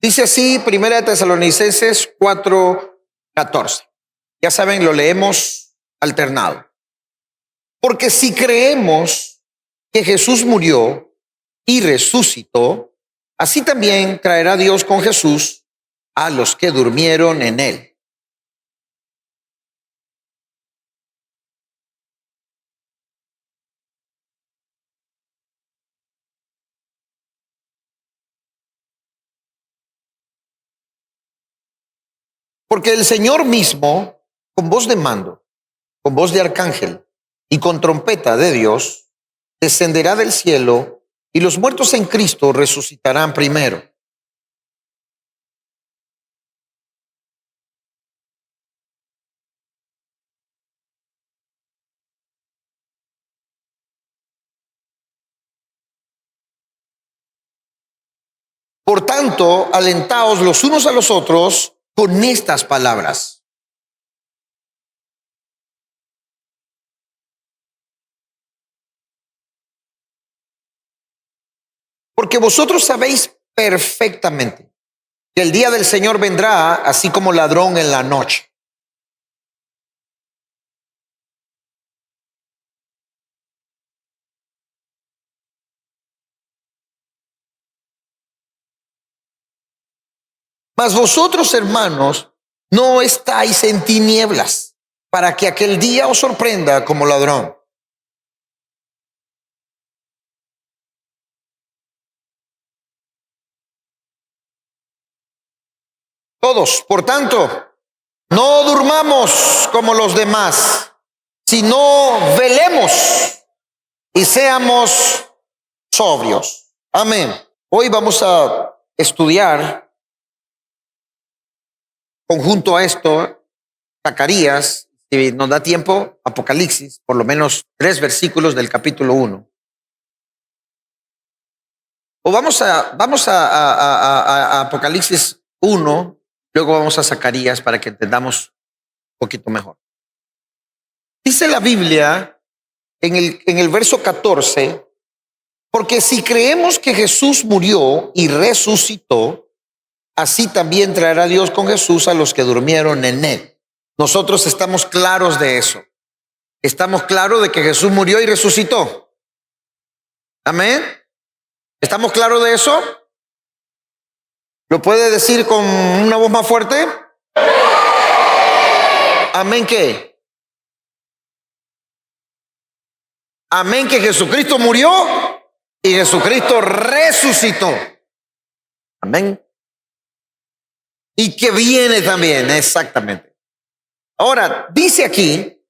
Dice así, Primera de Tesalonicenses 4:14. Ya saben, lo leemos alternado. Porque si creemos que Jesús murió y resucitó, así también traerá Dios con Jesús a los que durmieron en él. Porque el Señor mismo, con voz de mando, con voz de arcángel y con trompeta de Dios, descenderá del cielo y los muertos en Cristo resucitarán primero. Por tanto, alentaos los unos a los otros con estas palabras. Porque vosotros sabéis perfectamente que el día del Señor vendrá así como ladrón en la noche. Mas vosotros, hermanos, no estáis en tinieblas, para que aquel día os sorprenda como ladrón. Todos, por tanto, no durmamos como los demás, sino velemos y seamos sobrios. Amén. Hoy vamos a estudiar, conjunto a esto, Zacarías, si nos da tiempo, Apocalipsis, por lo menos 3 versículos del capítulo 1. O vamos a Apocalipsis 1, luego vamos a Zacarías para que entendamos un poquito mejor. Dice la Biblia en el verso 14, porque si creemos que Jesús murió y resucitó, así también traerá Dios con Jesús a los que durmieron en él. Nosotros estamos claros de eso. Estamos claros de que Jesús murió y resucitó. Amén. ¿Estamos claros de eso? ¿Lo puede decir con una voz más fuerte? Amén, ¿qué? Amén, que Jesucristo murió y Jesucristo resucitó. Amén. Y que viene también, exactamente. Ahora, dice aquí,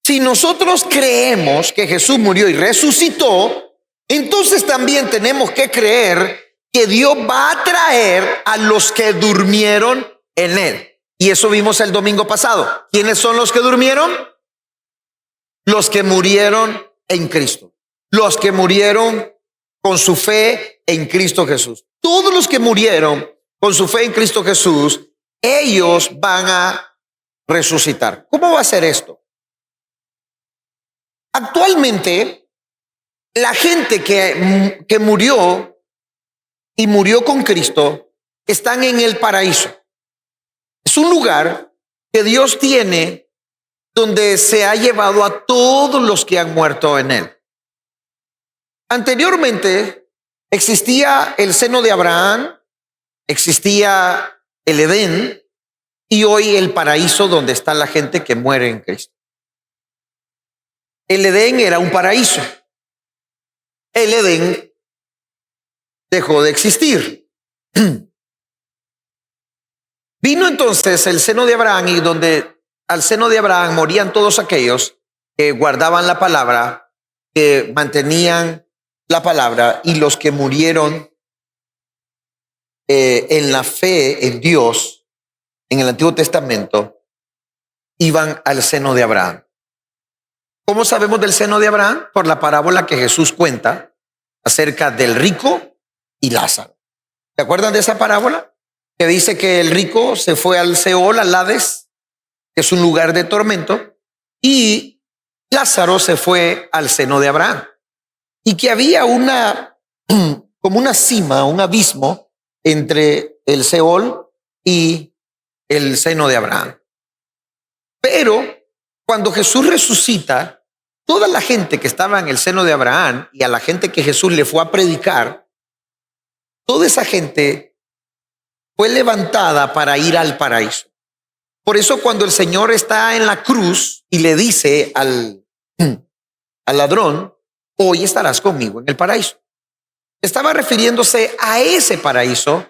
si nosotros creemos que Jesús murió y resucitó, entonces también tenemos que creer que Dios va a traer a los que durmieron en él. Y eso vimos el domingo pasado. ¿Quiénes son los que durmieron? Los que murieron en Cristo. Los que murieron con su fe en Cristo Jesús. Todos los que murieron con su fe en Cristo Jesús, ellos van a resucitar. ¿Cómo va a ser esto? Actualmente, la gente que murió y murió con Cristo están en el paraíso. Es un lugar que Dios tiene donde se ha llevado a todos los que han muerto en él. Anteriormente existía el seno de Abraham, existía el Edén y hoy el paraíso donde está la gente que muere en Cristo. El Edén era un paraíso. El Edén dejó de existir. Vino entonces el seno de Abraham y donde al seno de Abraham morían todos aquellos que guardaban la palabra, que mantenían la palabra, y los que murieron en la fe en Dios en el Antiguo Testamento iban al seno de Abraham. ¿Cómo sabemos del seno de Abraham? Por la parábola que Jesús cuenta acerca del rico y Lázaro. ¿Se acuerdan de esa parábola? Que dice que el rico se fue al Seol, al Hades, que es un lugar de tormento, y Lázaro se fue al seno de Abraham. Y que había como una cima, un abismo entre el Seol y el seno de Abraham. Pero cuando Jesús resucita, toda la gente que estaba en el seno de Abraham y a la gente que Jesús le fue a predicar, toda esa gente fue levantada para ir al paraíso. Por eso cuando el Señor está en la cruz y le dice al ladrón, hoy estarás conmigo en el paraíso, estaba refiriéndose a ese paraíso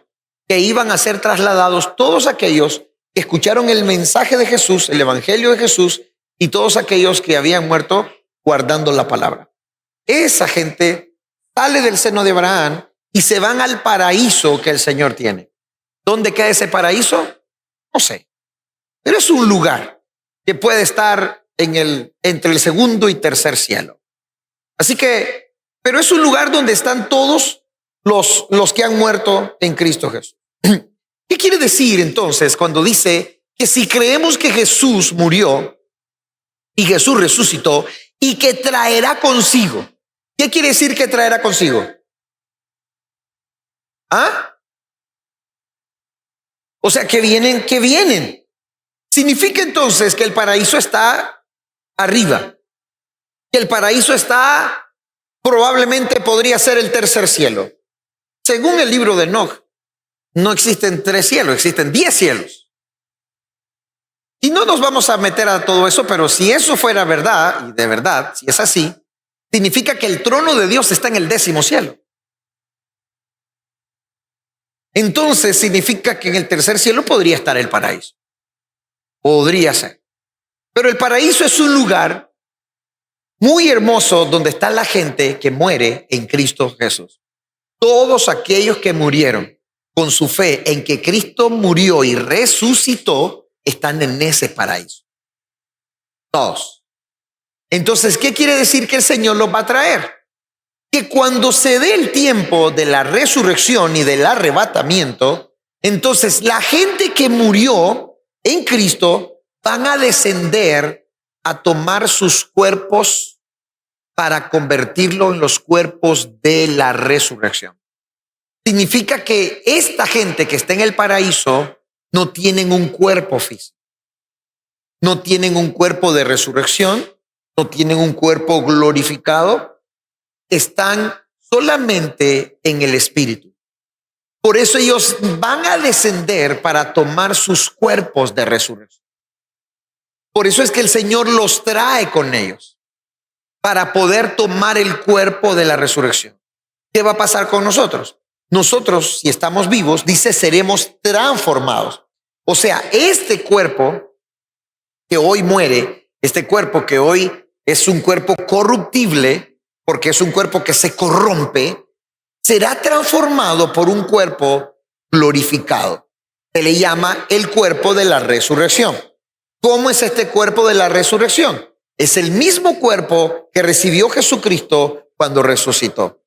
que iban a ser trasladados todos aquellos que escucharon el mensaje de Jesús, el evangelio de Jesús, y todos aquellos que habían muerto guardando la palabra. Esa gente sale del seno de Abraham y se van al paraíso que el Señor tiene. ¿Dónde queda ese paraíso? No sé, pero es un lugar que puede estar entre el segundo y tercer cielo. Así que, pero es un lugar donde están todos los que han muerto en Cristo Jesús. ¿Qué quiere decir entonces cuando dice que si creemos que Jesús murió y Jesús resucitó y que traerá consigo? ¿Qué quiere decir que traerá consigo? ¿Ah? O sea, que vienen. Significa entonces que el paraíso está arriba, que el paraíso está, probablemente podría ser el tercer cielo. Según el libro de Enoch, no existen 3 cielos, existen 10 cielos. Y no nos vamos a meter a todo eso, pero si eso fuera verdad, y de verdad, si es así, significa que el trono de Dios está en el 10º cielo. Entonces significa que en el tercer cielo podría estar el paraíso. Podría ser. Pero el paraíso es un lugar muy hermoso donde está la gente que muere en Cristo Jesús. Todos aquellos que murieron con su fe en que Cristo murió y resucitó están en ese paraíso. Todos. Entonces, ¿qué quiere decir que el Señor los va a traer? Que cuando se dé el tiempo de la resurrección y del arrebatamiento, entonces la gente que murió en Cristo van a descender a tomar sus cuerpos para convertirlo en los cuerpos de la resurrección. Significa que esta gente que está en el paraíso no tienen un cuerpo físico, no tienen un cuerpo de resurrección, no tienen un cuerpo glorificado, están solamente en el espíritu. Por eso ellos van a descender para tomar sus cuerpos de resurrección. Por eso es que el Señor los trae con ellos para poder tomar el cuerpo de la resurrección. ¿Qué va a pasar con nosotros? Nosotros, si estamos vivos, dice, seremos transformados. O sea, este cuerpo que hoy muere, este cuerpo que hoy es un cuerpo corruptible, porque es un cuerpo que se corrompe, será transformado por un cuerpo glorificado. Se le llama el cuerpo de la resurrección. ¿Cómo es este cuerpo de la resurrección? Es el mismo cuerpo que recibió Jesucristo cuando resucitó.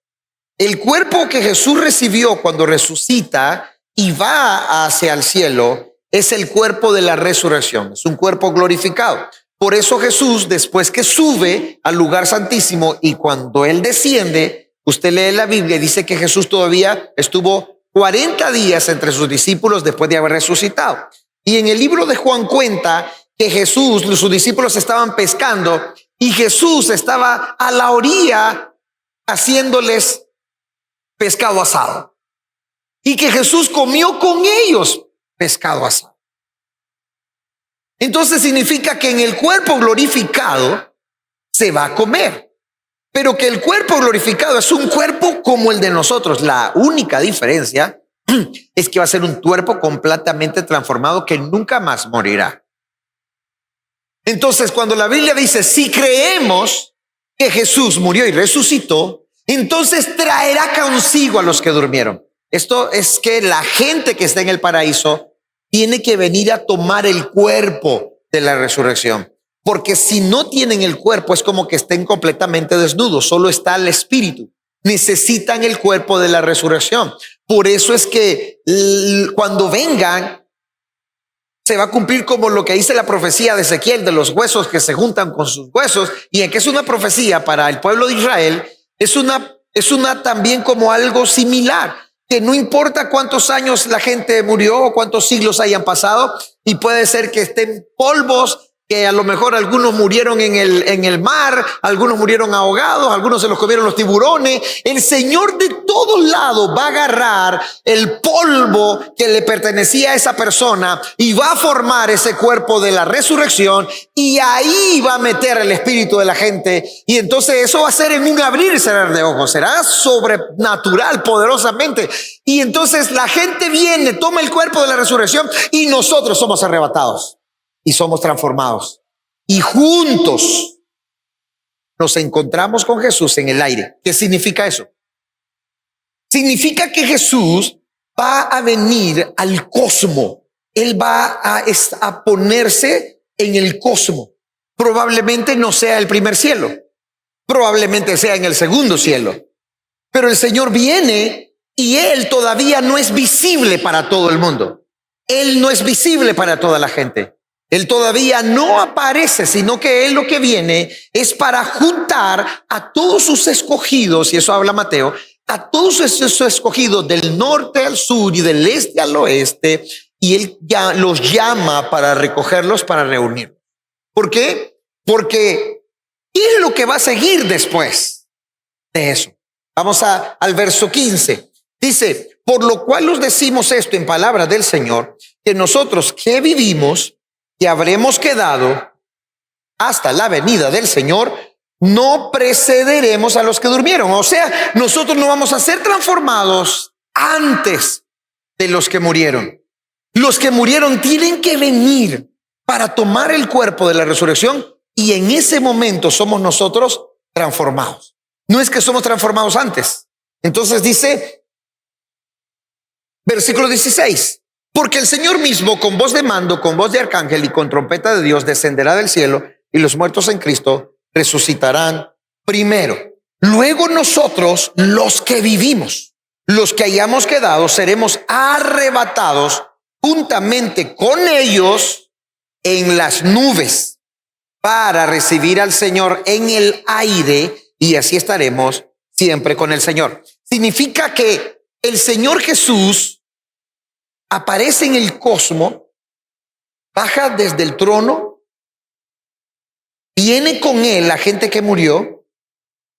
El cuerpo que Jesús recibió cuando resucita y va hacia el cielo es el cuerpo de la resurrección. Es un cuerpo glorificado. Por eso Jesús, después que sube al lugar santísimo y cuando Él desciende, usted lee la Biblia y dice que Jesús todavía estuvo 40 días entre sus discípulos después de haber resucitado. Y en el libro de Juan cuenta que Jesús, sus discípulos estaban pescando y Jesús estaba a la orilla haciéndoles pescado asado. Y que Jesús comió con ellos pescado asado. Entonces significa que en el cuerpo glorificado se va a comer. Pero que el cuerpo glorificado es un cuerpo como el de nosotros. La única diferencia es que va a ser un cuerpo completamente transformado que nunca más morirá. Entonces, cuando la Biblia dice, si creemos que Jesús murió y resucitó, entonces traerá consigo a los que durmieron. Esto es que la gente que está en el paraíso tiene que venir a tomar el cuerpo de la resurrección. Porque si no tienen el cuerpo, es como que estén completamente desnudos, solo está el espíritu. Necesitan el cuerpo de la resurrección. Por eso es que cuando vengan, se va a cumplir como lo que dice la profecía de Ezequiel, de los huesos que se juntan con sus huesos, y en que es una profecía para el pueblo de Israel, es una también como algo similar. que no importa cuántos años la gente murió o cuántos siglos hayan pasado, y puede ser que estén polvos, que a lo mejor algunos murieron en el mar, algunos murieron ahogados, algunos se los comieron los tiburones. El Señor de todos lados va a agarrar el polvo que le pertenecía a esa persona y va a formar ese cuerpo de la resurrección, y ahí va a meter el espíritu de la gente, y entonces eso va a ser en un abrir y cerrar de ojos, será sobrenatural, poderosamente. Y entonces la gente viene, toma el cuerpo de la resurrección, y nosotros somos arrebatados y somos transformados, y juntos nos encontramos con Jesús en el aire. ¿Qué significa eso? Significa que Jesús va a venir al cosmos. Él va a ponerse en el cosmos. Probablemente no sea el primer cielo, probablemente sea en el segundo cielo, pero el Señor viene y Él todavía no es visible para todo el mundo. Él no es visible para toda la gente. Él todavía no aparece, sino que Él lo que viene es para juntar a todos sus escogidos, y eso habla Mateo, a todos esos escogidos del norte al sur y del este al oeste, y Él ya los llama para recogerlos, para reunirlos. ¿Por qué? Porque ¿qué es lo que va a seguir después de eso? Vamos al verso 15. Dice: por lo cual os decimos esto en palabra del Señor, que nosotros que vivimos, que habremos quedado hasta la venida del Señor, no precederemos a los que durmieron. O sea, nosotros no vamos a ser transformados antes de los que murieron. Los que murieron tienen que venir para tomar el cuerpo de la resurrección, y en ese momento somos nosotros transformados. No es que somos transformados antes. Entonces dice, versículo 16: porque el Señor mismo, con voz de mando, con voz de arcángel y con trompeta de Dios, descenderá del cielo, y los muertos en Cristo resucitarán primero. Luego nosotros, los que vivimos, los que hayamos quedado, seremos arrebatados juntamente con ellos en las nubes para recibir al Señor en el aire, y así estaremos siempre con el Señor. Significa que el Señor Jesús aparece en el cosmos, baja desde el trono, viene con Él la gente que murió,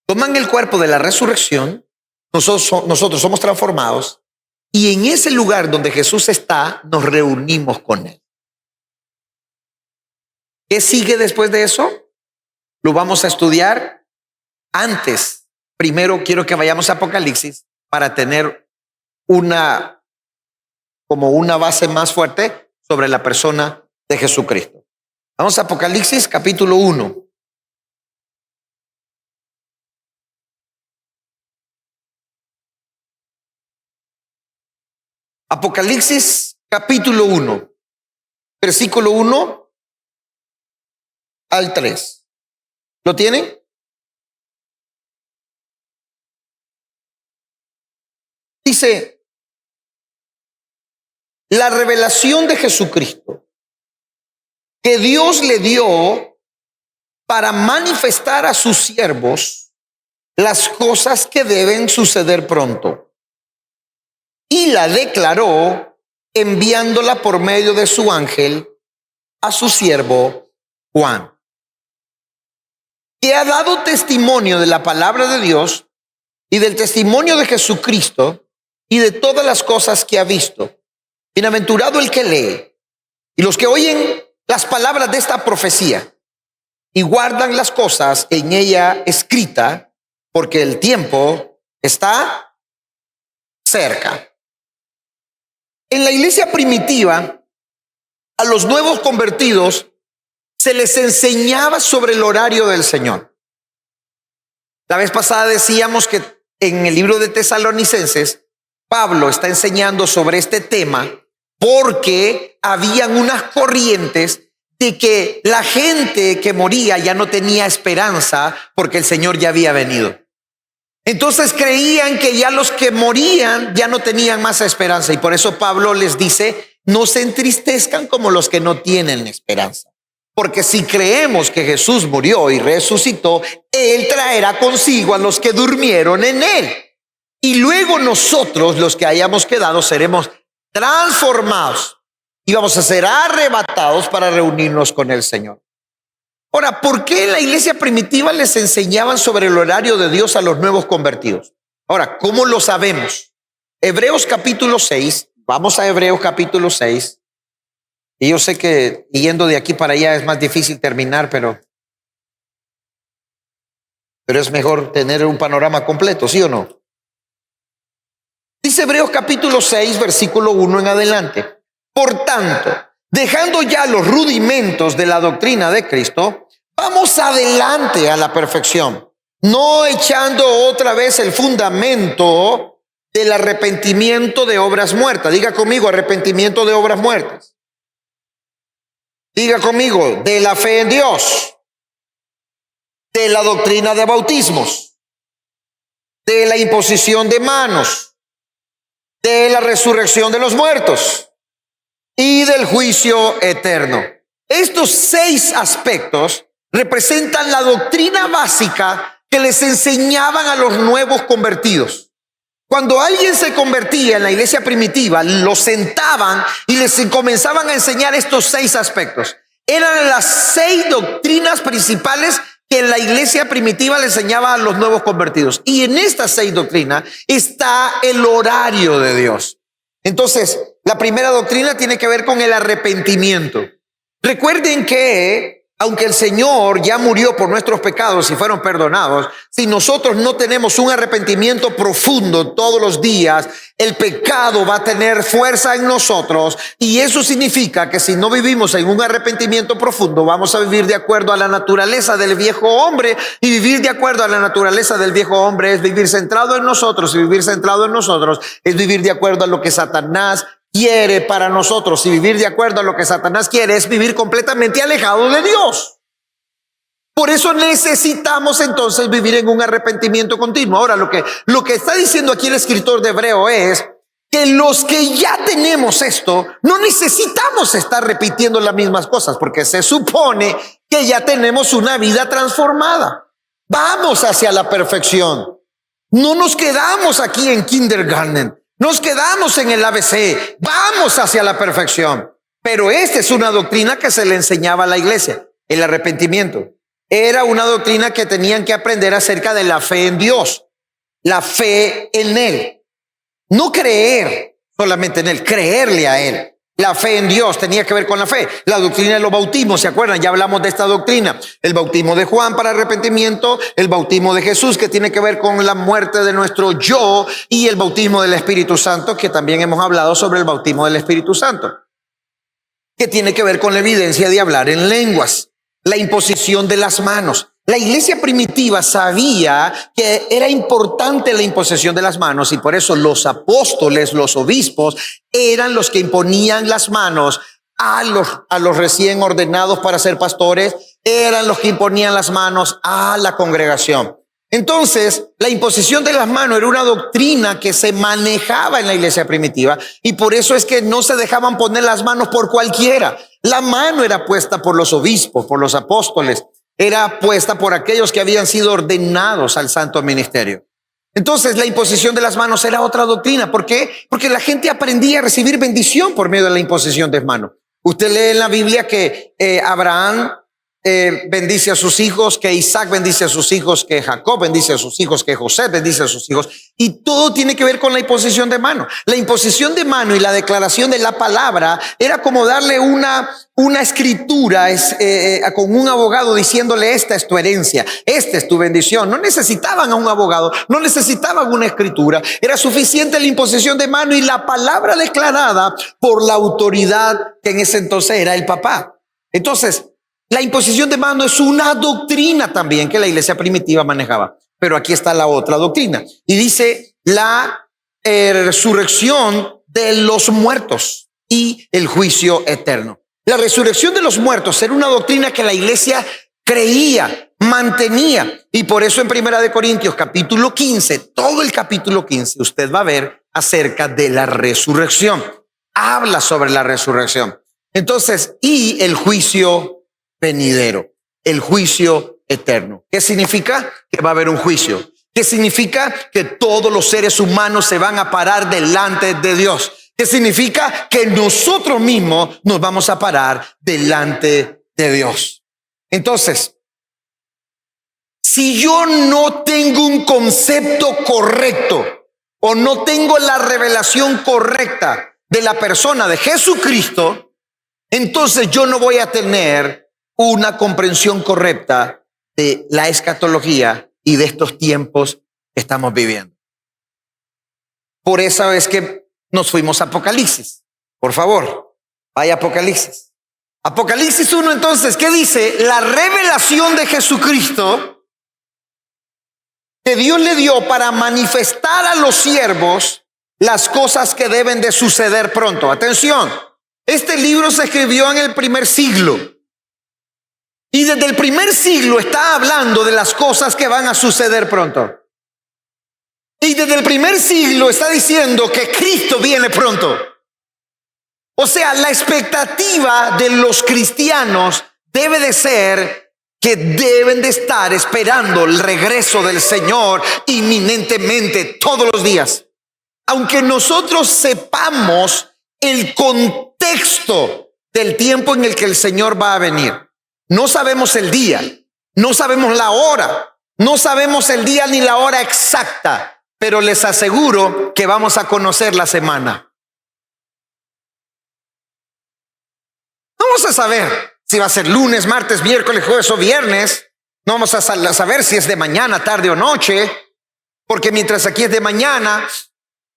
toman el cuerpo de la resurrección, nosotros somos transformados, y en ese lugar donde Jesús está, nos reunimos con Él. ¿Qué sigue después de eso? Lo vamos a estudiar antes. Primero quiero que vayamos a Apocalipsis para tener una base más fuerte sobre la persona de Jesucristo. Vamos a Apocalipsis capítulo 1. Apocalipsis capítulo 1, versículo 1 al 3. ¿Lo tienen? Dice: la revelación de Jesucristo que Dios le dio para manifestar a sus siervos las cosas que deben suceder pronto, y la declaró enviándola por medio de su ángel a su siervo Juan, que ha dado testimonio de la palabra de Dios y del testimonio de Jesucristo y de todas las cosas que ha visto. Bienaventurado el que lee y los que oyen las palabras de esta profecía y guardan las cosas en ella escrita, porque el tiempo está cerca. En la iglesia primitiva, a los nuevos convertidos se les enseñaba sobre el horario del Señor. La vez pasada decíamos que en el libro de Tesalonicenses, Pablo está enseñando sobre este tema porque habían unas corrientes de que la gente que moría ya no tenía esperanza porque el Señor ya había venido. Entonces creían que ya los que morían ya no tenían más esperanza, y por eso Pablo les dice: no se entristezcan como los que no tienen esperanza, porque si creemos que Jesús murió y resucitó, Él traerá consigo a los que durmieron en Él. Y luego nosotros, los que hayamos quedado, seremos transformados y vamos a ser arrebatados para reunirnos con el Señor. Ahora, ¿por qué en la iglesia primitiva les enseñaban sobre el horario de Dios a los nuevos convertidos? Ahora, ¿cómo lo sabemos? Hebreos capítulo 6, vamos a Hebreos capítulo 6. Y yo sé que yendo de aquí para allá es más difícil terminar, pero es mejor tener un panorama completo, ¿sí o no? Dice Hebreos capítulo 6, versículo 1 en adelante. Por tanto, dejando ya los rudimentos de la doctrina de Cristo, vamos adelante a la perfección, no echando otra vez el fundamento del arrepentimiento de obras muertas. Diga conmigo, arrepentimiento de obras muertas. Diga conmigo, de la fe en Dios, de la doctrina de bautismos, de la imposición de manos, de la resurrección de los muertos y del juicio eterno. Estos 6 aspectos representan la doctrina básica que les enseñaban a los nuevos convertidos. Cuando alguien se convertía en la iglesia primitiva, lo sentaban y les comenzaban a enseñar estos 6 aspectos. Eran las 6 doctrinas principales que la iglesia primitiva le enseñaba a los nuevos convertidos. Y en estas 6 doctrinas está el horario de Dios. Entonces, la primera doctrina tiene que ver con el arrepentimiento. Recuerden que aunque el Señor ya murió por nuestros pecados y fueron perdonados, si nosotros no tenemos un arrepentimiento profundo todos los días, el pecado va a tener fuerza en nosotros, y eso significa que si no vivimos en un arrepentimiento profundo, vamos a vivir de acuerdo a la naturaleza del viejo hombre, y vivir de acuerdo a la naturaleza del viejo hombre es vivir centrado en nosotros, y vivir centrado en nosotros es vivir de acuerdo a lo que Satanás quiere para nosotros, y vivir de acuerdo a lo que Satanás quiere es vivir completamente alejado de Dios. Por eso necesitamos entonces vivir en un arrepentimiento continuo. Ahora, lo que está diciendo aquí el escritor de Hebreo es que los que ya tenemos esto, no necesitamos estar repitiendo las mismas cosas, porque se supone que ya tenemos una vida transformada. Vamos hacia la perfección. No nos quedamos aquí en kindergarten. Nos quedamos en el ABC, vamos hacia la perfección. Pero esta es una doctrina que se le enseñaba a la iglesia, el arrepentimiento. Era una doctrina que tenían que aprender acerca de la fe en Dios, la fe en Él. No creer solamente en Él, creerle a Él. La fe en Dios tenía que ver con la fe. La doctrina de los bautismos, ¿se acuerdan? Ya hablamos de esta doctrina. El bautismo de Juan para arrepentimiento, el bautismo de Jesús, que tiene que ver con la muerte de nuestro yo, y el bautismo del Espíritu Santo, que también hemos hablado sobre el bautismo del Espíritu Santo, que tiene que ver con la evidencia de hablar en lenguas, la imposición de las manos. La iglesia primitiva sabía que era importante la imposición de las manos, y por eso los apóstoles, los obispos, eran los que imponían las manos a los recién ordenados para ser pastores, eran los que imponían las manos a la congregación. Entonces, la imposición de las manos era una doctrina que se manejaba en la iglesia primitiva, y por eso es que no se dejaban poner las manos por cualquiera. La mano era puesta por los obispos, por los apóstoles, era puesta por aquellos que habían sido ordenados al santo ministerio. Entonces, la imposición de las manos era otra doctrina. ¿Por qué? Porque la gente aprendía a recibir bendición por medio de la imposición de manos. Usted lee en la Biblia que Abraham bendice a sus hijos, que Isaac bendice a sus hijos, que Jacob bendice a sus hijos, que José bendice a sus hijos, y todo tiene que ver con la imposición de mano. La imposición de mano y la declaración de la palabra era como darle una escritura con un abogado diciéndole: esta es tu herencia, esta es tu bendición. No necesitaban a un abogado, no necesitaban una escritura, era suficiente la imposición de mano y la palabra declarada por la autoridad que en ese entonces era el papá. Entonces, la imposición de mano es una doctrina también que la iglesia primitiva manejaba. Pero aquí está la otra doctrina. Y dice la resurrección de los muertos y el juicio eterno. La resurrección de los muertos era una doctrina que la iglesia creía, mantenía. Y por eso en 1 Corintios capítulo 15, todo el capítulo 15, usted va a ver acerca de la resurrección. Habla sobre la resurrección. Entonces, y el juicio venidero, el juicio eterno. ¿Qué significa? Que va a haber un juicio. ¿Qué significa? Que todos los seres humanos se van a parar delante de Dios. ¿Qué significa? Que nosotros mismos nos vamos a parar delante de Dios. Entonces, si yo no tengo un concepto correcto o no tengo la revelación correcta de la persona de Jesucristo, entonces yo no voy a tener una comprensión correcta de la escatología y de estos tiempos que estamos viviendo. Por eso es que nos fuimos a Apocalipsis. Por favor, vaya a Apocalipsis. Apocalipsis 1, entonces, ¿qué dice? La revelación de Jesucristo que Dios le dio para manifestar a los siervos las cosas que deben de suceder pronto. Atención, este libro se escribió en el primer siglo. Y desde el primer siglo está hablando de las cosas que van a suceder pronto. Y desde el primer siglo está diciendo que Cristo viene pronto. O sea, la expectativa de los cristianos debe de ser que deben de estar esperando el regreso del Señor inminentemente todos los días. Aunque nosotros sepamos el contexto del tiempo en el que el Señor va a venir. No sabemos el día, no sabemos la hora, no sabemos el día ni la hora exacta, pero les aseguro que vamos a conocer la semana. Vamos a saber si va a ser lunes, martes, miércoles, jueves o viernes. No vamos a saber si es de mañana, tarde o noche, porque mientras aquí es de mañana,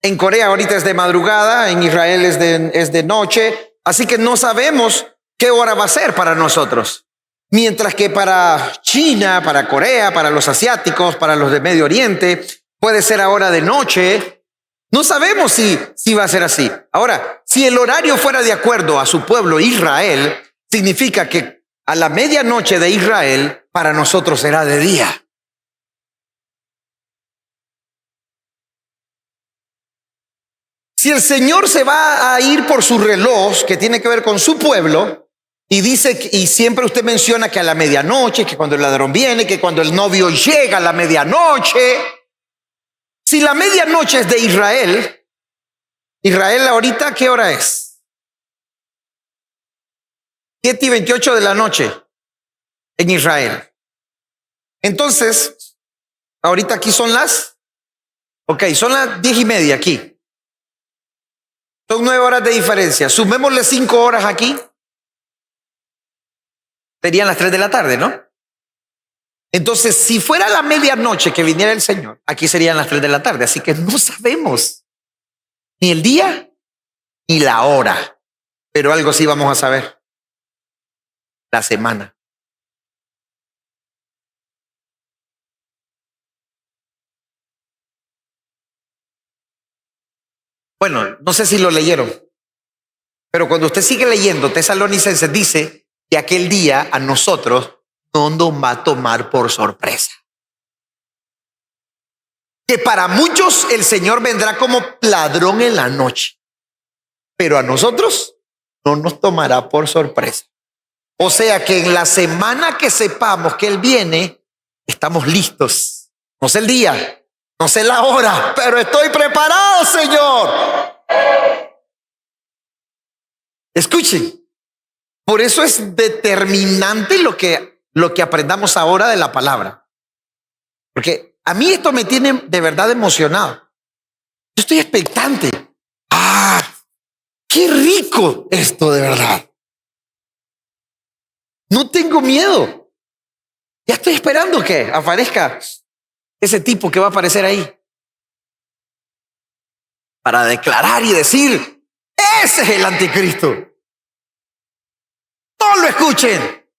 en Corea ahorita es de madrugada, en Israel es de noche, así que no sabemos qué hora va a ser para nosotros. Mientras que para China, para Corea, para los asiáticos, para los de Medio Oriente, puede ser ahora de noche. No sabemos si va a ser así. Ahora, si el horario fuera de acuerdo a su pueblo Israel, significa que a la medianoche de Israel para nosotros será de día. Si el Señor se va a ir por su reloj, que tiene que ver con su pueblo, y dice, y siempre usted menciona que a la medianoche, que cuando el ladrón viene, que cuando el novio llega a la medianoche. Si la medianoche es de Israel, Israel ahorita, ¿qué hora es? 7:28 de la noche en Israel. Entonces, ahorita aquí son son las 10:30 aquí. Son 9 horas de diferencia. Sumémosle 5 horas aquí. Serían las 3 de la tarde, ¿no? Entonces, si fuera la medianoche que viniera el Señor, aquí serían las 3 de la tarde. Así que no sabemos ni el día ni la hora. Pero algo sí vamos a saber. La semana. Bueno, no sé si lo leyeron, pero cuando usted sigue leyendo Tesalonicenses dice que aquel día a nosotros no nos va a tomar por sorpresa. Que para muchos el Señor vendrá como ladrón en la noche, pero a nosotros no nos tomará por sorpresa. O sea que en la semana que sepamos que Él viene, estamos listos. No sé el día, no sé la hora, pero estoy preparado, Señor. Escuchen, por eso es determinante lo que aprendamos ahora de la palabra. Porque a mí esto me tiene de verdad emocionado. Yo estoy expectante. ¡Qué rico esto de verdad! No tengo miedo. Ya estoy esperando que aparezca ese tipo que va a aparecer ahí. Para declarar y decir, ese es el anticristo. No lo escuchen.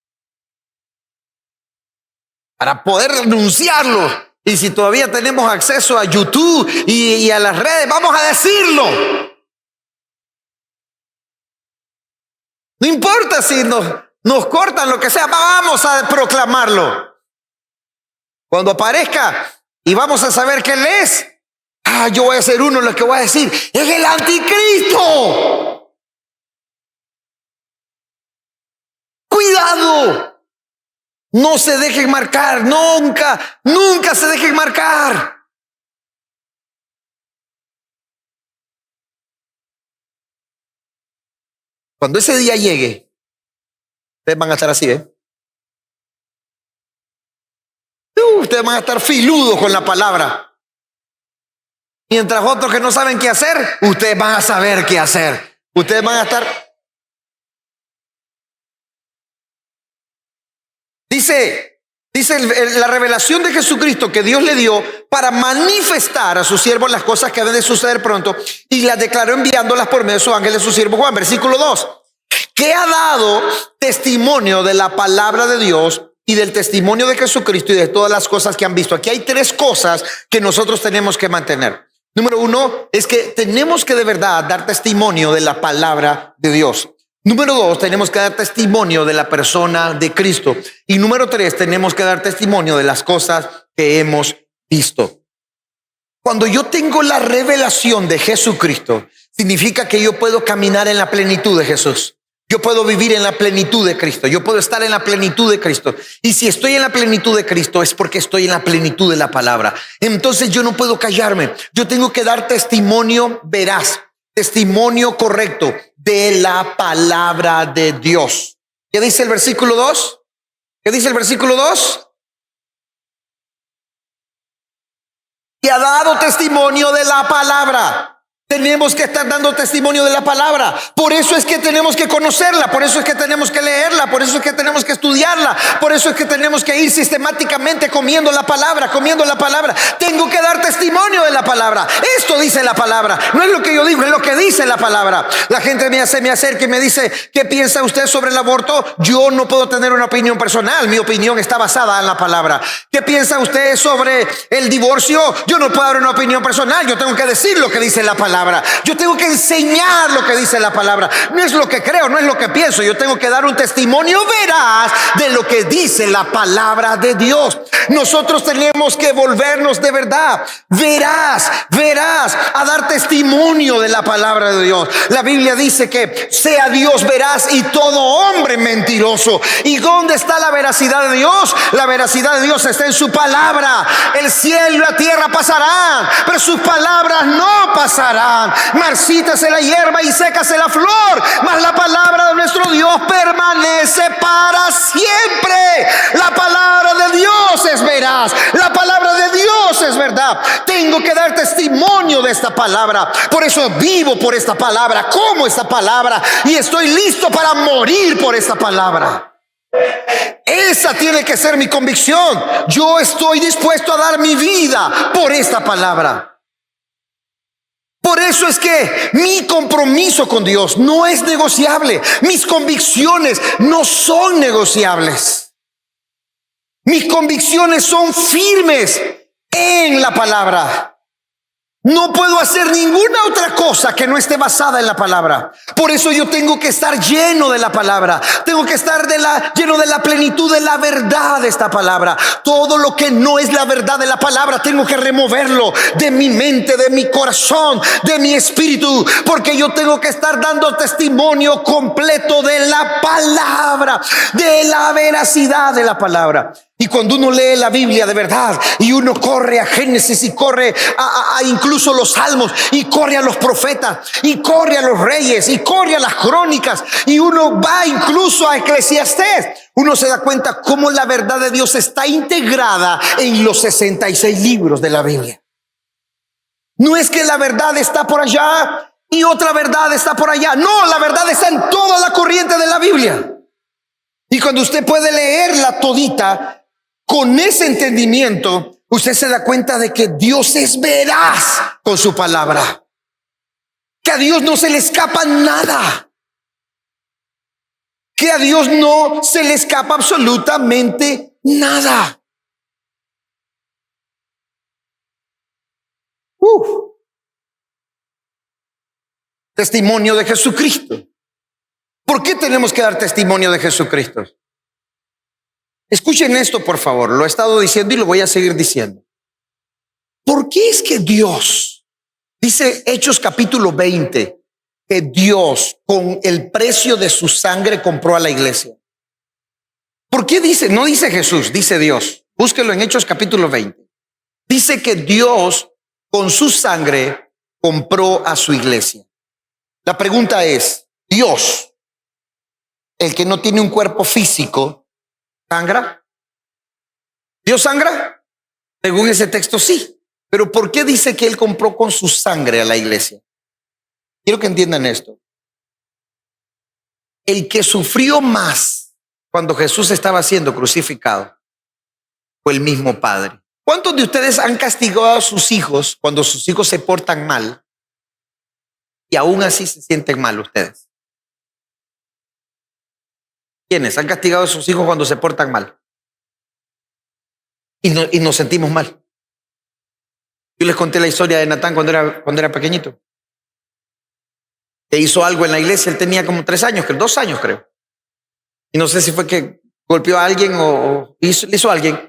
Para poder denunciarlo. Y si todavía tenemos acceso a YouTube y a las redes, vamos a decirlo. No importa si nos cortan lo que sea, vamos a proclamarlo. Cuando aparezca y vamos a saber qué Él es, yo voy a ser uno de los que voy a decir, es el anticristo. Cuidado. No se dejen marcar, nunca, nunca se dejen marcar. Cuando ese día llegue, ustedes van a estar así, ustedes van a estar filudos con la palabra. Mientras otros que no saben qué hacer, ustedes van a saber qué hacer. Ustedes van a estar... Dice la revelación de Jesucristo que Dios le dio para manifestar a sus siervos las cosas que deben de suceder pronto, y las declaró enviándolas por medio de su ángel, de su siervo Juan. Versículo 2. Que ha dado testimonio de la palabra de Dios y del testimonio de Jesucristo y de todas las cosas que han visto. Aquí hay tres cosas que nosotros tenemos que mantener. Número uno es que tenemos que de verdad dar testimonio de la palabra de Dios. Número dos, tenemos que dar testimonio de la persona de Cristo. Y número tres, tenemos que dar testimonio de las cosas que hemos visto. Cuando yo tengo la revelación de Jesucristo, significa que yo puedo caminar en la plenitud de Jesús. Yo puedo vivir en la plenitud de Cristo. Yo puedo estar en la plenitud de Cristo. Y si estoy en la plenitud de Cristo es porque estoy en la plenitud de la palabra. Entonces yo no puedo callarme. Yo tengo que dar testimonio veraz, testimonio correcto de la palabra de Dios. ¿Qué dice el versículo 2? ¿Qué dice el versículo 2? Y ha dado testimonio de la palabra. Tenemos que estar dando testimonio de la palabra. Por eso es que tenemos que conocerla. Por eso es que tenemos que leerla. Por eso es que tenemos que estudiarla. Por eso es que tenemos que ir sistemáticamente comiendo la palabra, comiendo la palabra. Tengo que dar testimonio de la palabra. Esto dice la palabra. No es lo que yo digo, es lo que dice la palabra. La gente me acerca y me dice, ¿qué piensa usted sobre el aborto? Yo no puedo tener una opinión personal. Mi opinión está basada en la palabra. ¿Qué piensa usted sobre el divorcio? Yo no puedo dar una opinión personal. Yo tengo que decir lo que dice la palabra. Yo tengo que enseñar lo que dice la palabra. No es lo que creo, no es lo que pienso. Yo tengo que dar un testimonio veraz de lo que dice la palabra de Dios. Nosotros tenemos que volvernos de verdad veraz a dar testimonio de la palabra de Dios. La Biblia dice que sea Dios veraz y todo hombre mentiroso. ¿Y dónde está la veracidad de Dios? La veracidad de Dios está en su palabra. El cielo y la tierra pasarán, pero sus palabras no pasarán. Marchítase la hierba y sécase la flor, mas la palabra de nuestro Dios permanece para siempre. La palabra de Dios es veraz. La palabra de Dios es verdad. Tengo que dar testimonio de esta palabra. Por eso vivo por esta palabra, como esta palabra, y estoy listo para morir por esta palabra. Esa tiene que ser mi convicción. Yo estoy dispuesto a dar mi vida por esta palabra. Por eso es que mi compromiso con Dios no es negociable. Mis convicciones no son negociables. Mis convicciones son firmes en la palabra. No puedo hacer ninguna otra cosa que no esté basada en la palabra. Por eso yo tengo que estar lleno de la palabra. Tengo que estar lleno de la plenitud de la verdad de esta palabra. Todo lo que no es la verdad de la palabra tengo que removerlo de mi mente, de mi corazón, de mi espíritu. Porque yo tengo que estar dando testimonio completo de la palabra, de la veracidad de la palabra. Y cuando uno lee la Biblia de verdad y uno corre a Génesis y corre a incluso los salmos y corre a los profetas y corre a los reyes y corre a las crónicas y uno va incluso a Eclesiastés, uno se da cuenta cómo la verdad de Dios está integrada en los 66 libros de la Biblia. No es que la verdad está por allá y otra verdad está por allá. No, la verdad está en toda la corriente de la Biblia. Y cuando usted puede leerla todita, con ese entendimiento, usted se da cuenta de que Dios es veraz con su palabra. Que a Dios no se le escapa nada. Que a Dios no se le escapa absolutamente nada. Testimonio de Jesucristo. ¿Por qué tenemos que dar testimonio de Jesucristo? Escuchen esto, por favor. Lo he estado diciendo y lo voy a seguir diciendo. ¿Por qué es que Dios, dice Hechos capítulo 20, que Dios con el precio de su sangre compró a la iglesia? ¿Por qué dice? No dice Jesús, dice Dios. Búsquelo en Hechos capítulo 20. Dice que Dios con su sangre compró a su iglesia. La pregunta es, Dios, el que no tiene un cuerpo físico, ¿sangra? ¿Dios sangra? Según ese texto sí. Pero ¿por qué dice que Él compró con su sangre a la iglesia? Quiero que entiendan esto. El que sufrió más cuando Jesús estaba siendo crucificado fue el mismo Padre. ¿Cuántos de ustedes han castigado a sus hijos cuando sus hijos se portan mal y aún así se sienten mal ustedes? ¿Quiénes han castigado a sus hijos cuando se portan mal? Y nos sentimos mal. Yo les conté la historia de Natán cuando era pequeñito. Que hizo algo en la iglesia, él tenía como 3 años, 2 años creo. Y no sé si fue que golpeó a alguien o le hizo a alguien.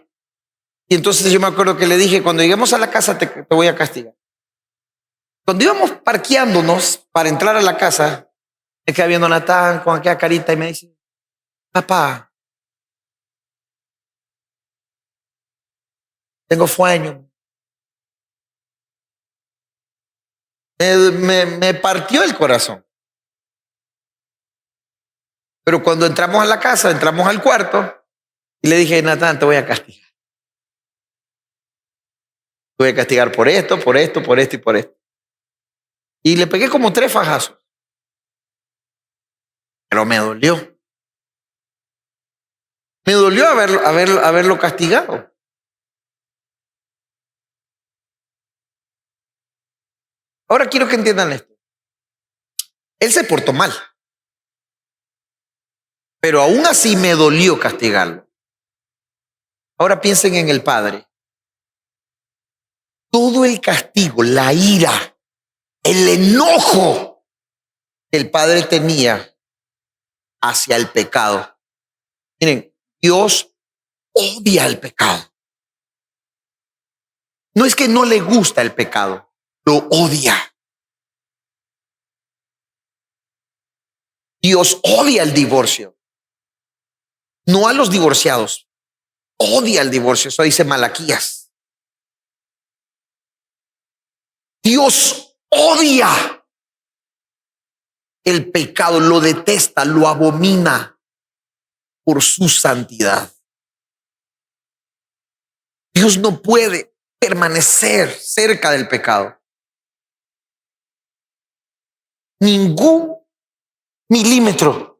Y entonces yo me acuerdo que le dije, cuando lleguemos a la casa te voy a castigar. Cuando íbamos parqueándonos para entrar a la casa, me quedé viendo a Natán con aquella carita y me dice, papá, tengo sueño. Me partió el corazón. Pero cuando entramos a la casa, entramos al cuarto y le dije, Natán, te voy a castigar. Te voy a castigar por esto, por esto, por esto y por esto. Y le pegué como 3 fajazos. Pero me dolió. Me dolió haberlo castigado. Ahora quiero que entiendan esto. Él se portó mal. Pero aún así me dolió castigarlo. Ahora piensen en el Padre. Todo el castigo, la ira, el enojo que el Padre tenía hacia el pecado. Miren, Dios odia el pecado. No es que no le gusta el pecado, lo odia. Dios odia el divorcio. No a los divorciados. Odia el divorcio. Eso dice Malaquías. Dios odia el pecado, lo detesta, lo abomina por su santidad. Dios no puede permanecer cerca del pecado. Ningún milímetro.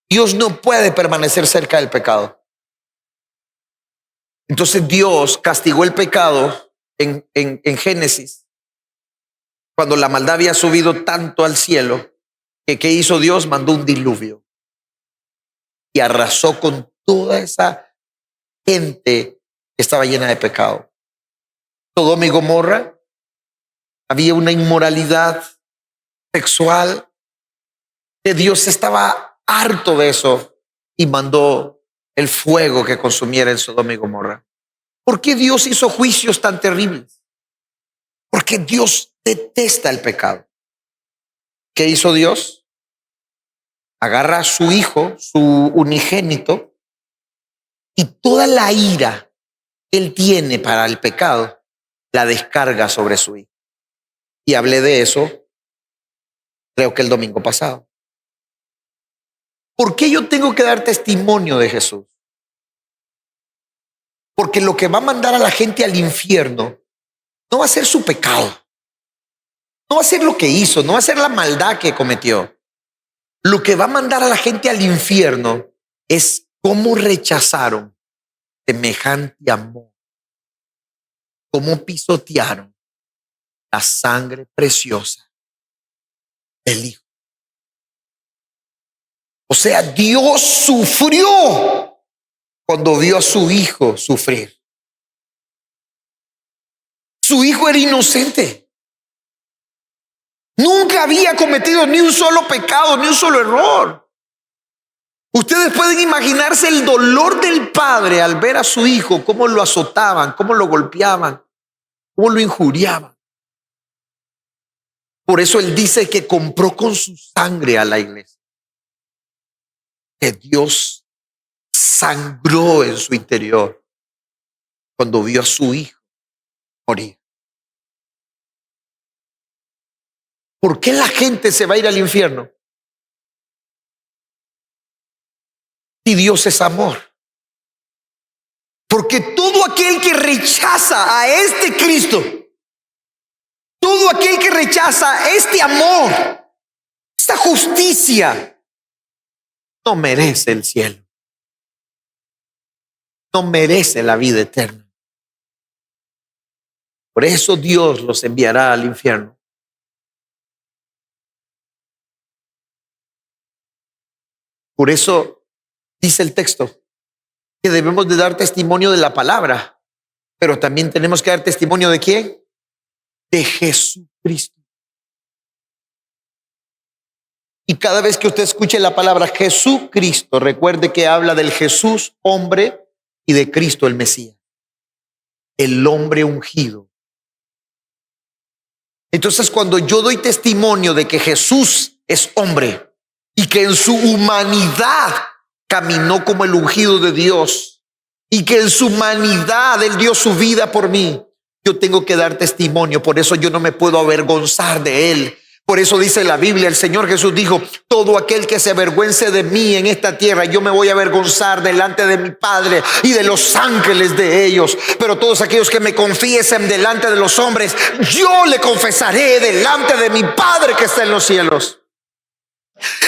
Dios no puede permanecer cerca del pecado. Entonces Dios castigó el pecado en Génesis, cuando la maldad había subido tanto al cielo, que ¿qué hizo Dios? Mandó un diluvio y arrasó con toda esa gente que estaba llena de pecado. Sodoma y Gomorra, había una inmoralidad sexual, que Dios estaba harto de eso y mandó el fuego que consumiera en Sodoma y Gomorra. ¿Por qué Dios hizo juicios tan terribles? Porque Dios detesta el pecado. ¿Qué hizo Dios? Agarra a su hijo, su unigénito, y toda la ira que él tiene para el pecado la descarga sobre su hijo. Y hablé de eso, creo que el domingo pasado. ¿Por qué yo tengo que dar testimonio de Jesús? Porque lo que va a mandar a la gente al infierno no va a ser su pecado, no va a ser lo que hizo, no va a ser la maldad que cometió. Lo que va a mandar a la gente al infierno es cómo rechazaron semejante amor, cómo pisotearon la sangre preciosa del Hijo. O sea, Dios sufrió cuando vio a su Hijo sufrir. Su Hijo era inocente. Nunca había cometido ni un solo pecado, ni un solo error. Ustedes pueden imaginarse el dolor del padre al ver a su hijo, cómo lo azotaban, cómo lo golpeaban, cómo lo injuriaban. Por eso él dice que compró con su sangre a la iglesia. Que Dios sangró en su interior cuando vio a su hijo morir. ¿Por qué la gente se va a ir al infierno? Si Dios es amor. Porque todo aquel que rechaza a este Cristo, todo aquel que rechaza este amor, esta justicia, no merece el cielo. No merece la vida eterna. Por eso Dios los enviará al infierno. Por eso dice el texto que debemos de dar testimonio de la palabra, pero también tenemos que dar testimonio ¿de quién? De Jesucristo. Y cada vez que usted escuche la palabra Jesucristo, recuerde que habla del Jesús hombre y de Cristo el Mesías, el hombre ungido. Entonces, cuando yo doy testimonio de que Jesús es hombre y que en su humanidad caminó como el ungido de Dios y que en su humanidad Él dio su vida por mí, yo tengo que dar testimonio. Por eso yo no me puedo avergonzar de Él. Por eso dice la Biblia, el Señor Jesús dijo: todo aquel que se avergüence de mí en esta tierra, yo me voy a avergonzar delante de mi Padre y de los ángeles de ellos. Pero todos aquellos que me confiesen delante de los hombres, yo le confesaré delante de mi Padre que está en los cielos.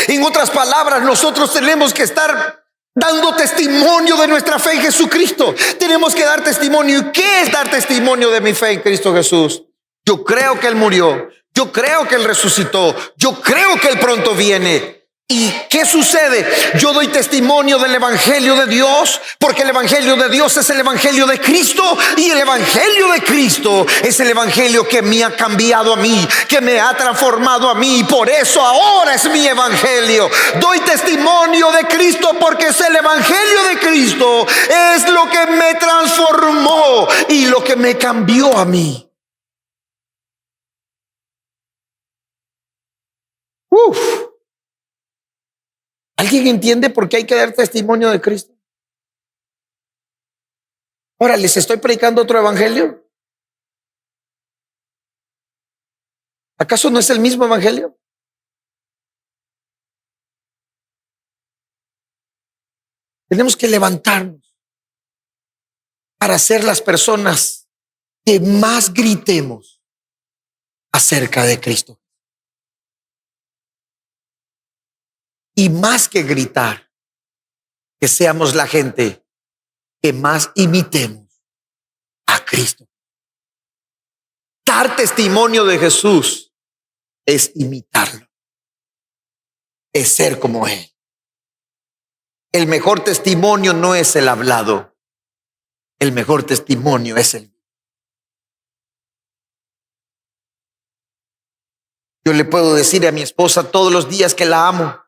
En otras palabras, nosotros tenemos que estar dando testimonio de nuestra fe en Jesucristo. Tenemos que dar testimonio. ¿Y qué es dar testimonio de mi fe en Cristo Jesús? Yo creo que Él murió. Yo creo que Él resucitó. Yo creo que Él pronto viene. ¿Y qué sucede? Yo doy testimonio del Evangelio de Dios, porque el Evangelio de Dios es el Evangelio de Cristo, y el Evangelio de Cristo es el Evangelio que me ha cambiado a mí, que me ha transformado a mí. Por eso ahora es mi Evangelio. Doy testimonio de Cristo porque es el Evangelio de Cristo, es lo que me transformó y lo que me cambió a mí. ¿Alguien entiende por qué hay que dar testimonio de Cristo? Ahora, ¿les estoy predicando otro evangelio? ¿Acaso no es el mismo evangelio? Tenemos que levantarnos para ser las personas que más gritemos acerca de Cristo. Y más que gritar, que seamos la gente que más imitemos a Cristo. Dar testimonio de Jesús es imitarlo, es ser como Él. El mejor testimonio no es el hablado, el mejor testimonio es el. Yo le puedo decir a mi esposa todos los días que la amo,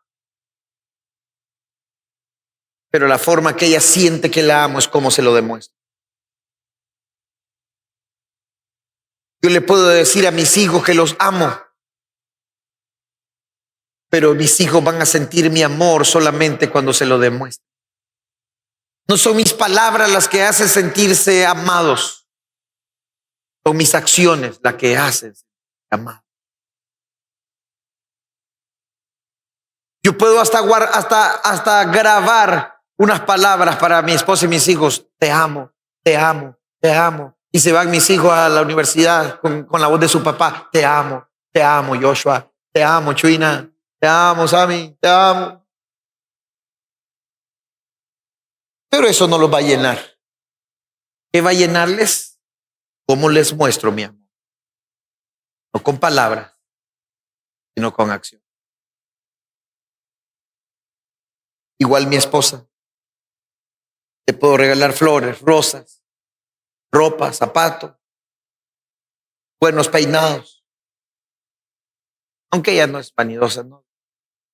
pero la forma que ella siente que la amo es como se lo demuestro. Yo le puedo decir a mis hijos que los amo, pero mis hijos van a sentir mi amor solamente cuando se lo demuestro. No son mis palabras las que hacen sentirse amados, son mis acciones las que hacen sentirse amados. Yo puedo hasta grabar unas palabras para mi esposa y mis hijos: te amo, te amo, te amo. Y se van mis hijos a la universidad con la voz de su papá: te amo, Joshua, te amo, Chuina, te amo, Sammy, te amo. Pero eso no los va a llenar. ¿Qué va a llenarles? ¿Cómo les muestro mi amor? No con palabras, sino con acción. Igual mi esposa. Te puedo regalar flores, rosas, ropa, zapatos, buenos peinados. Aunque ella no es vanidosa, no,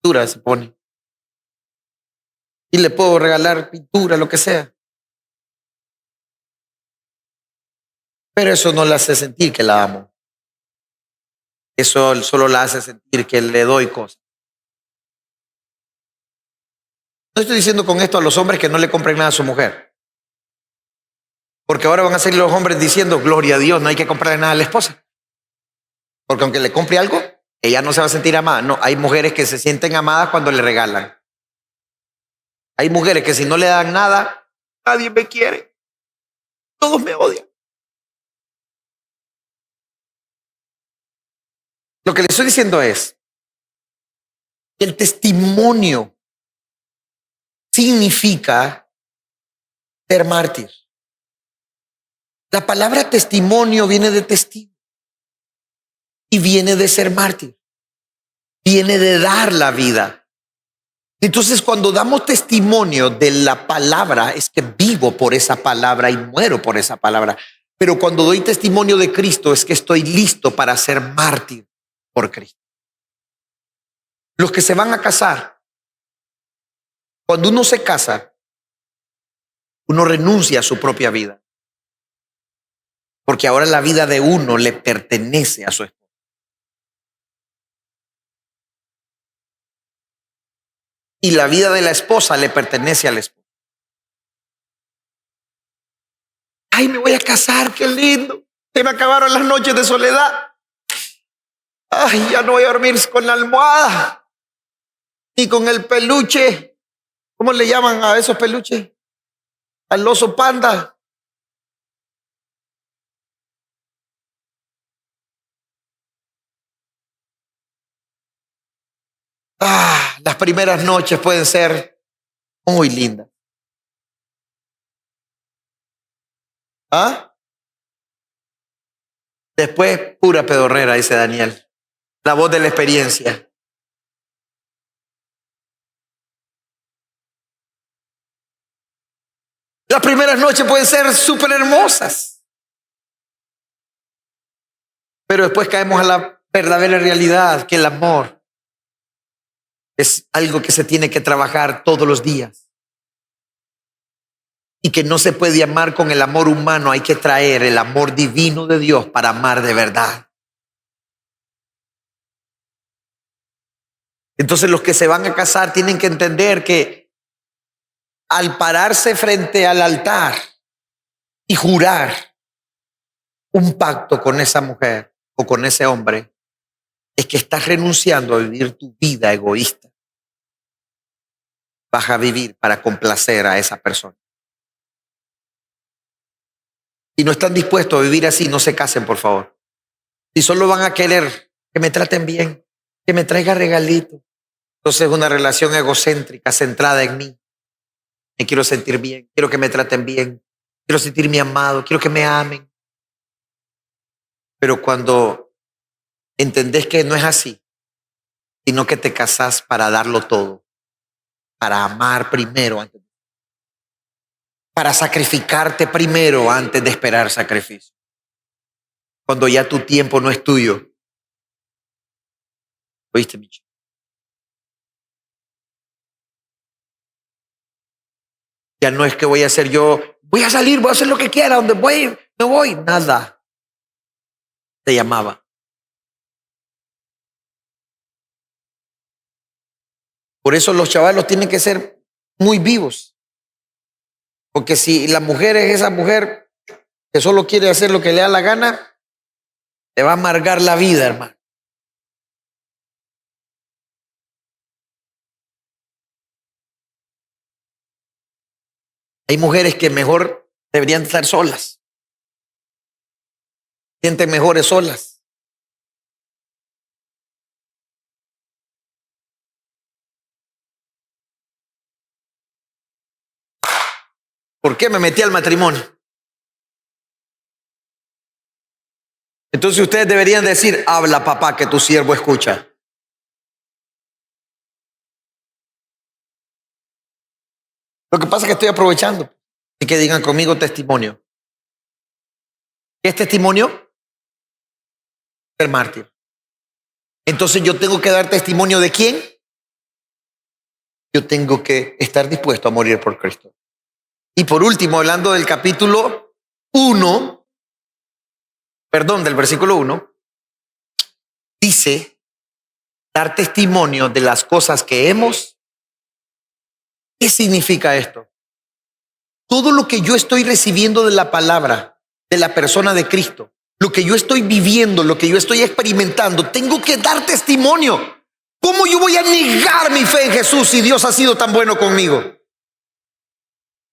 dura se pone. Y le puedo regalar pintura, lo que sea. Pero eso no la hace sentir que la amo. Eso solo la hace sentir que le doy cosas. No estoy diciendo con esto a los hombres que no le compren nada a su mujer. Porque ahora van a ser los hombres diciendo, gloria a Dios, no hay que comprarle nada a la esposa. Porque aunque le compre algo, ella no se va a sentir amada. No, hay mujeres que se sienten amadas cuando le regalan. Hay mujeres que si no le dan nada, nadie me quiere. Todos me odian. Lo que le estoy diciendo es que el testimonio significa ser mártir. La palabra testimonio viene de testigo y viene de ser mártir. Viene de dar la vida. Entonces, cuando damos testimonio de la palabra, es que vivo por esa palabra y muero por esa palabra. Pero cuando doy testimonio de Cristo, es que estoy listo para ser mártir por Cristo. Los que se van a casar, cuando uno se casa, uno renuncia a su propia vida. Porque ahora la vida de uno le pertenece a su esposa. Y la vida de la esposa le pertenece al esposo. Ay, me voy a casar, qué lindo. Se me acabaron las noches de soledad. Ay, ya no voy a dormir con la almohada. Ni con el peluche. ¿Cómo le llaman a esos peluches? Al oso panda. Las primeras noches pueden ser muy lindas. Después, pura pedorrera, dice Daniel. La voz de la experiencia. Las primeras noches pueden ser súper hermosas. Pero después caemos a la verdadera realidad, que el amor es algo que se tiene que trabajar todos los días. Y que no se puede amar con el amor humano, hay que traer el amor divino de Dios para amar de verdad. Entonces los que se van a casar tienen que entender que al pararse frente al altar y jurar un pacto con esa mujer o con ese hombre, es que estás renunciando a vivir tu vida egoísta. Vas a vivir para complacer a esa persona. Si no están dispuestos a vivir así, no se casen, por favor. Si solo van a querer que me traten bien, que me traiga regalitos, entonces es una relación egocéntrica, centrada en mí. Me quiero sentir bien, quiero que me traten bien, quiero sentirme amado, quiero que me amen. Pero cuando entendés que no es así, sino que te casás para darlo todo, para amar primero, para sacrificarte primero antes de esperar sacrificio. Cuando ya tu tiempo no es tuyo. ¿Oíste, Micho? Ya no es que voy a hacer yo, voy a salir, voy a hacer lo que quiera, donde voy a ir, me voy, nada. Te llamaba. Por eso los chavalos tienen que ser muy vivos. Porque si la mujer es esa mujer que solo quiere hacer lo que le da la gana, te va a amargar la vida, hermano. Hay mujeres que mejor deberían estar solas. Sienten mejores solas. ¿Por qué me metí al matrimonio? Entonces ustedes deberían decir, habla papá, que tu siervo escucha. Lo que pasa es que estoy aprovechando y que digan conmigo testimonio. ¿Qué es testimonio? Ser mártir. Entonces yo tengo que dar testimonio ¿de quién? Yo tengo que estar dispuesto a morir por Cristo. Y por último, hablando del capítulo 1, del versículo 1, dice dar testimonio de las cosas que hemos ¿Qué significa esto? Todo lo que yo estoy recibiendo de la palabra, de la persona de Cristo, lo que yo estoy viviendo, lo que yo estoy experimentando, tengo que dar testimonio. ¿Cómo yo voy a negar mi fe en Jesús si Dios ha sido tan bueno conmigo?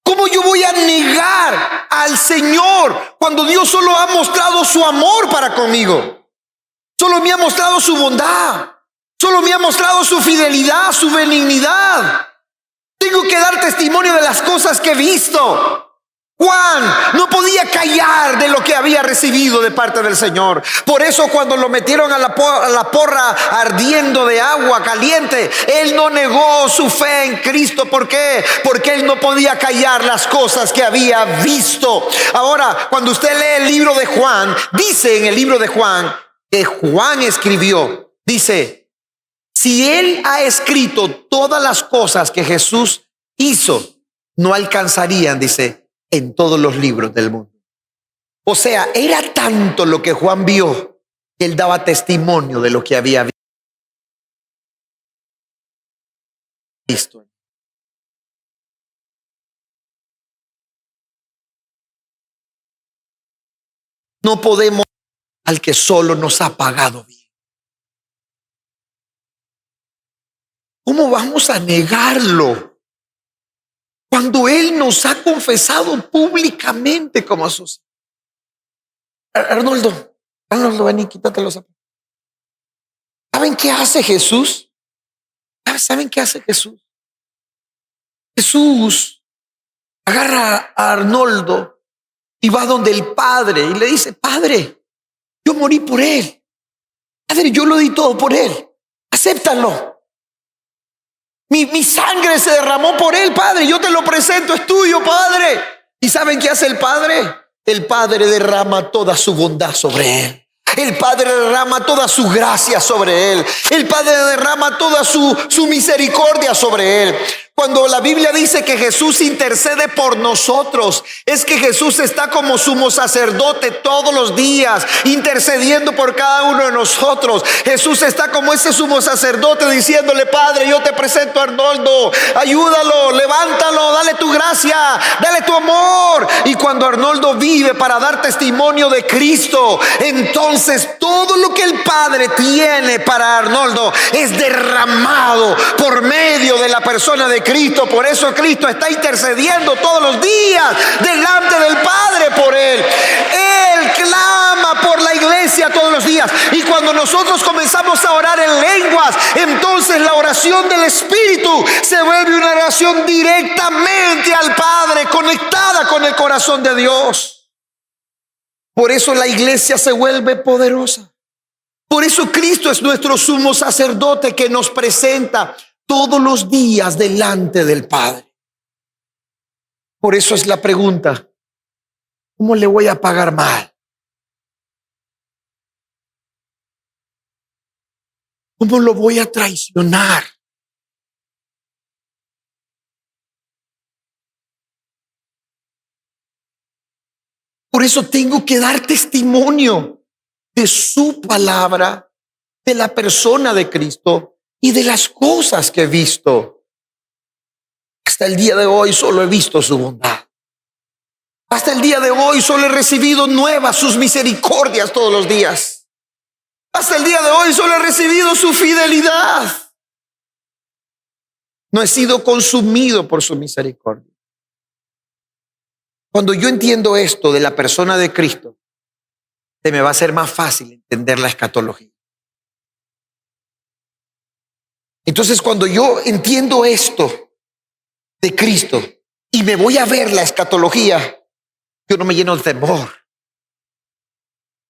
¿Cómo yo voy a negar al Señor cuando Dios solo ha mostrado su amor para conmigo? Solo me ha mostrado su bondad. Solo me ha mostrado su fidelidad, su benignidad. Tengo que dar testimonio de las cosas que he visto. Juan no podía callar de lo que había recibido de parte del Señor. Por eso cuando lo metieron a la porra ardiendo de agua caliente, él no negó su fe en Cristo. ¿Por qué? Porque él no podía callar las cosas que había visto. Ahora, cuando usted lee el libro de Juan, dice en el libro de Juan que Juan escribió, dice, si él ha escrito todas las cosas que Jesús hizo, no alcanzarían, dice, en todos los libros del mundo. O sea, era tanto lo que Juan vio que él daba testimonio de lo que había visto. No podemos al que solo nos ha pagado bien. ¿Cómo vamos a negarlo cuando él nos ha confesado públicamente como a sus... Arnoldo, ven y quítate los zapatos. ¿Saben qué hace Jesús? ¿Saben qué hace Jesús? Jesús agarra a Arnoldo y va donde el Padre y le dice, Padre, yo morí por él. Padre, yo lo di todo por él. Acéptalo. Mi sangre se derramó por él, Padre. Yo te lo presento, es tuyo, Padre. ¿Y saben qué hace el Padre? El Padre derrama toda su bondad sobre él. El Padre derrama toda su gracia sobre él. El Padre derrama toda su misericordia sobre él. Cuando la Biblia dice que Jesús intercede por nosotros, es que Jesús está como sumo sacerdote todos los días, intercediendo por cada uno de nosotros. Jesús está como ese sumo sacerdote diciéndole, Padre, yo te presento a Arnoldo, ayúdalo, levántalo, dale tu gracia, dale tu amor. Y cuando Arnoldo vive para dar testimonio de Cristo, entonces todo lo que el Padre tiene para Arnoldo es derramado por medio de la persona de Cristo. Por eso Cristo está intercediendo todos los días delante del Padre por él. Él clama por la iglesia todos los días. Y cuando nosotros comenzamos a orar en lenguas, entonces la oración del Espíritu se vuelve una oración directamente al Padre, conectada con el corazón de Dios. Por eso la iglesia se vuelve poderosa. Por eso Cristo es nuestro sumo sacerdote que nos presenta todos los días delante del Padre. Por eso es la pregunta, ¿cómo le voy a pagar mal? ¿Cómo lo voy a traicionar? Por eso tengo que dar testimonio de su palabra, de la persona de Cristo y de las cosas que he visto. Hasta el día de hoy solo he visto su bondad. Hasta el día de hoy solo he recibido nuevas sus misericordias todos los días. Hasta el día de hoy solo he recibido su fidelidad. No he sido consumido por su misericordia. Cuando yo entiendo esto de la persona de Cristo, se me va a hacer más fácil entender la escatología. Entonces, cuando yo entiendo esto de Cristo y me voy a ver la escatología, yo no me lleno de temor.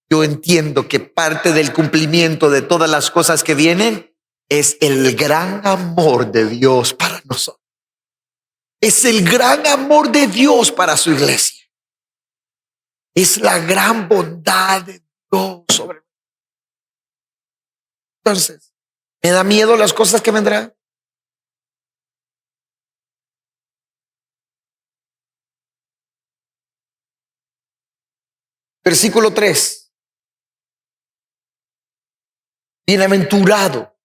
Yo entiendo que parte del cumplimiento de todas las cosas que vienen es el gran amor de Dios para nosotros. Es el gran amor de Dios para su iglesia. Es la gran bondad de Dios sobre nosotros. Entonces, ¿me da miedo las cosas que vendrán? Versículo 3. Bienaventurado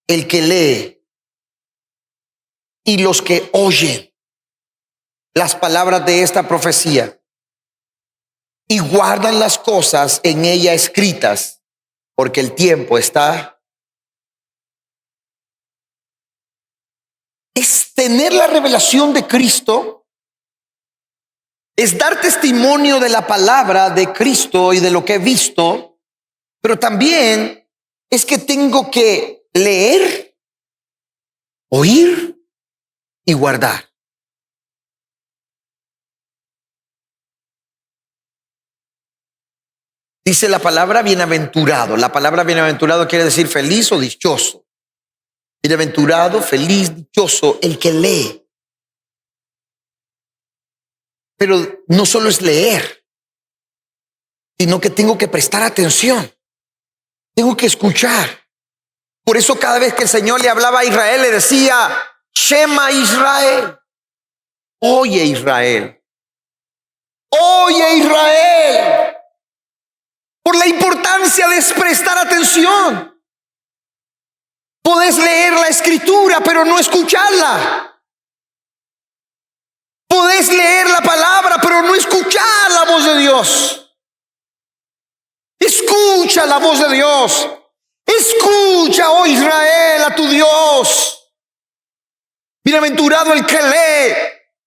el que lee y los que oyen las palabras de esta profecía y guardan las cosas en ella escritas, porque el tiempo está. Es tener la revelación de Cristo, es dar testimonio de la palabra de Cristo y de lo que he visto, pero también es que tengo que leer, oír y guardar. Dice la palabra bienaventurado. La palabra bienaventurado quiere decir feliz o dichoso. Bienaventurado, feliz, dichoso, el que lee. Pero no solo es leer, sino que tengo que prestar atención. Tengo que escuchar. Por eso cada vez que el Señor le hablaba a Israel, le decía, Shema Israel. Oye Israel. Oye Israel. Por la importancia de prestar atención. Podés leer la escritura, pero no escucharla. Podés leer la palabra, pero no escuchar la voz de Dios. Escucha la voz de Dios. Escucha, oh Israel, a tu Dios. Bienaventurado el que lee,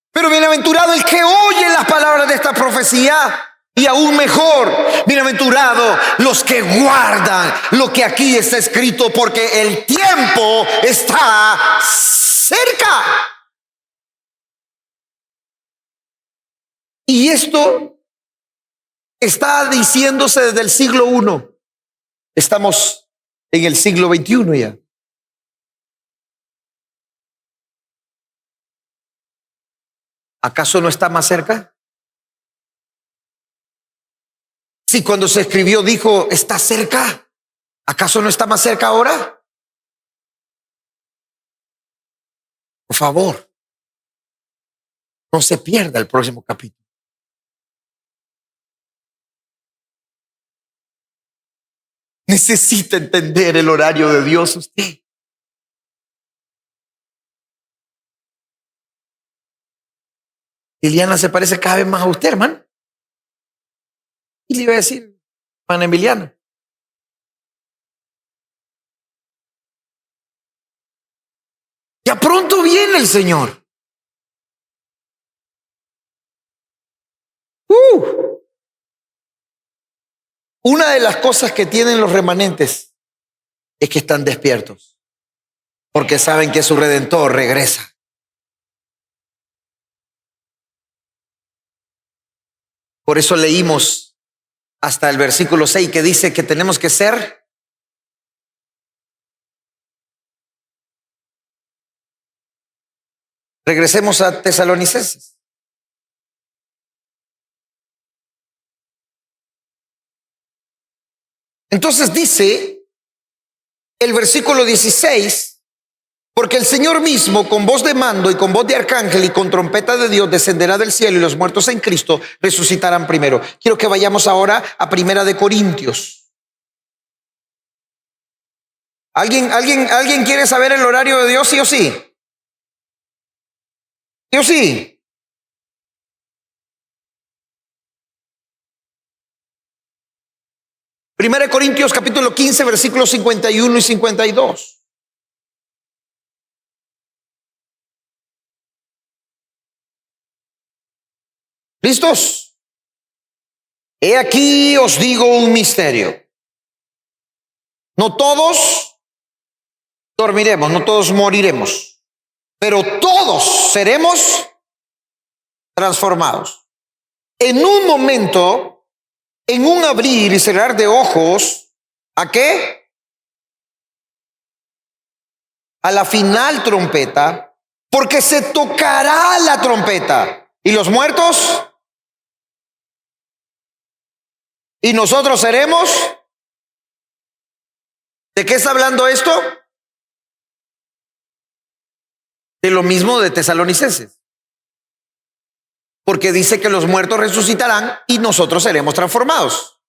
pero bienaventurado el que oye las palabras de esta profecía. Y aún mejor, bienaventurado los que guardan lo que aquí está escrito, porque el tiempo está cerca. Y esto está diciéndose desde el siglo I. Estamos en el siglo XXI ya. ¿Acaso no está más cerca? Si cuando se escribió dijo, está cerca, ¿acaso no está más cerca ahora? Por favor, no se pierda el próximo capítulo. Necesita entender el horario de Dios usted. Liliana se parece cada vez más a usted, hermano. Y le iba a decir, hermana Emiliana. Ya pronto viene el Señor. Una de las cosas que tienen los remanentes es que están despiertos, porque saben que su Redentor regresa. Por eso leímos hasta el versículo 6 que dice que tenemos que ser regresemos a Tesalonicenses. Entonces dice el versículo 16, porque el Señor mismo con voz de mando y con voz de arcángel y con trompeta de Dios descenderá del cielo y los muertos en Cristo resucitarán primero. Quiero que vayamos ahora a Primera de Corintios. ¿Alguien quiere saber el horario de Dios, sí o sí? ¿Sí o sí? Primera de Corintios capítulo 15 versículos 51 y 52. ¿Listos? He aquí os digo un misterio. No todos dormiremos, no todos moriremos, pero todos seremos transformados. En un momento, en un abrir y cerrar de ojos, ¿a qué? A la final trompeta, porque se tocará la trompeta y los muertos y nosotros seremos. ¿De qué está hablando esto? De lo mismo de Tesalonicenses. Porque dice que los muertos resucitarán y nosotros seremos transformados.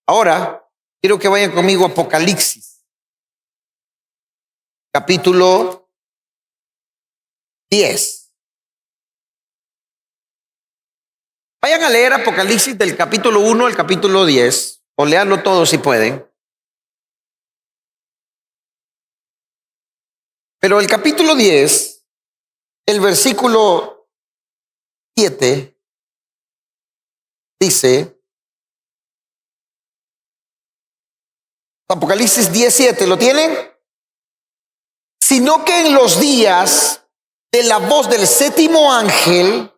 Ahora, quiero que vayan conmigo a Apocalipsis. Capítulo 10. Vayan a leer Apocalipsis del capítulo 1 al capítulo 10, o leanlo todo si pueden. Pero el capítulo 10, el versículo 7, dice, Apocalipsis 10:7, ¿lo tienen? Sino que en los días de la voz del séptimo ángel,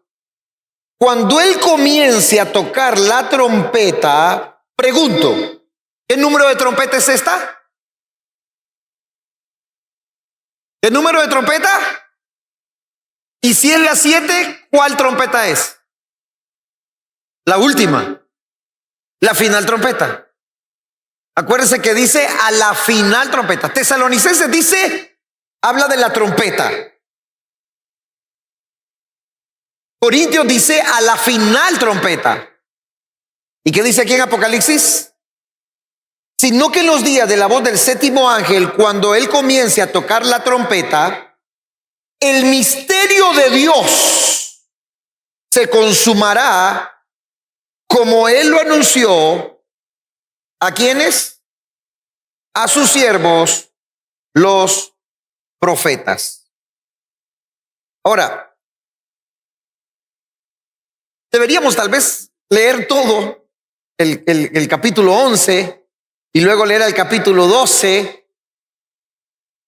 cuando él comience a tocar la trompeta, pregunto, ¿qué número de trompeta es esta? ¿Qué número de trompeta? Y si es la 7, ¿cuál trompeta es? La última, la final trompeta. Acuérdense que dice a la final trompeta. Tesalonicenses dice, habla de la trompeta. Corintios dice a la final trompeta. ¿Y qué dice aquí en Apocalipsis? Sino que en los días de la voz del séptimo ángel, cuando él comience a tocar la trompeta, el misterio de Dios se consumará como él lo anunció. ¿A quiénes? A sus siervos, los profetas. Ahora, deberíamos tal vez leer todo el capítulo 11 y luego leer el capítulo 12,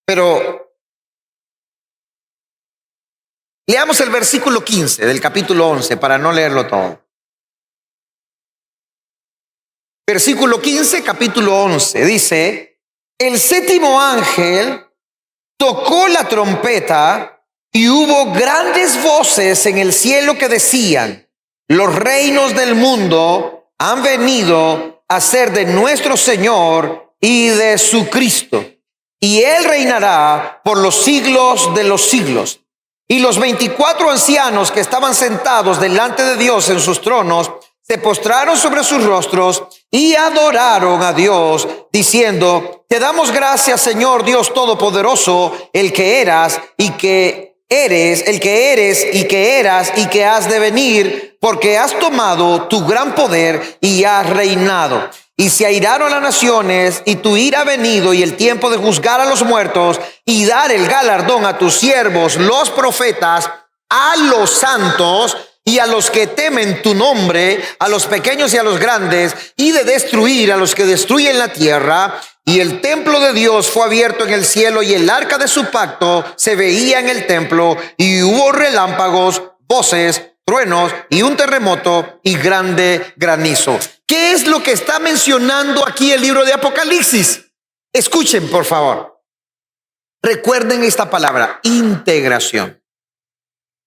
pero leamos el versículo 15 del capítulo 11 para no leerlo todo. Versículo 15, capítulo 11, dice, el séptimo ángel tocó la trompeta y hubo grandes voces en el cielo que decían, los reinos del mundo han venido a ser de nuestro Señor y de su Cristo, y él reinará por los siglos de los siglos. Y los 24 ancianos que estaban sentados delante de Dios en sus tronos se postraron sobre sus rostros y adoraron a Dios, diciendo, te damos gracias, Señor Dios Todopoderoso, el que eras y que eres, el que eres y que eras y que has de venir, porque has tomado tu gran poder y has reinado. Y se airaron las naciones, y tu ira ha venido, y el tiempo de juzgar a los muertos y dar el galardón a tus siervos, los profetas, a los santos y a los que temen tu nombre, a los pequeños y a los grandes, y de destruir a los que destruyen la tierra. Y el templo de Dios fue abierto en el cielo, y el arca de su pacto se veía en el templo, y hubo relámpagos, voces, truenos y un terremoto y grande granizo. ¿Qué es lo que está mencionando aquí el libro de Apocalipsis? Escuchen, por favor. Recuerden esta palabra, integración.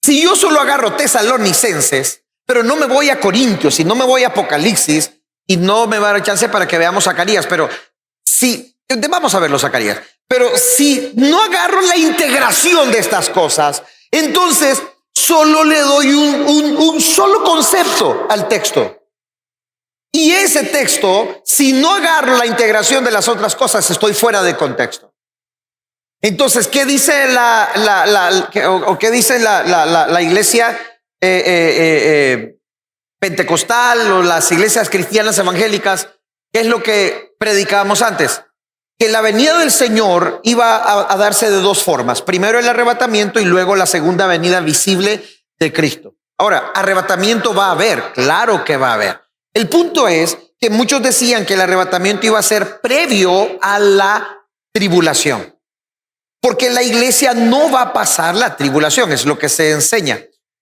Si yo solo agarro Tesalonicenses, pero no me voy a Corintios y no me voy a Apocalipsis, y no me va a dar chance para que veamos Zacarías, pero si, vamos a verlo Zacarías, pero si no agarro la integración de estas cosas, entonces solo le doy un solo concepto al texto. Y ese texto, si no agarro la integración de las otras cosas, estoy fuera de contexto. Entonces, ¿qué dice qué dice la iglesia pentecostal o las iglesias cristianas evangélicas? ¿Qué es lo que predicábamos antes? Que la venida del Señor iba a darse de dos formas. Primero el arrebatamiento y luego la segunda venida visible de Cristo. Ahora, arrebatamiento va a haber, claro que va a haber. El punto es que muchos decían que el arrebatamiento iba a ser previo a la tribulación. Porque la iglesia no va a pasar la tribulación, es lo que se enseña.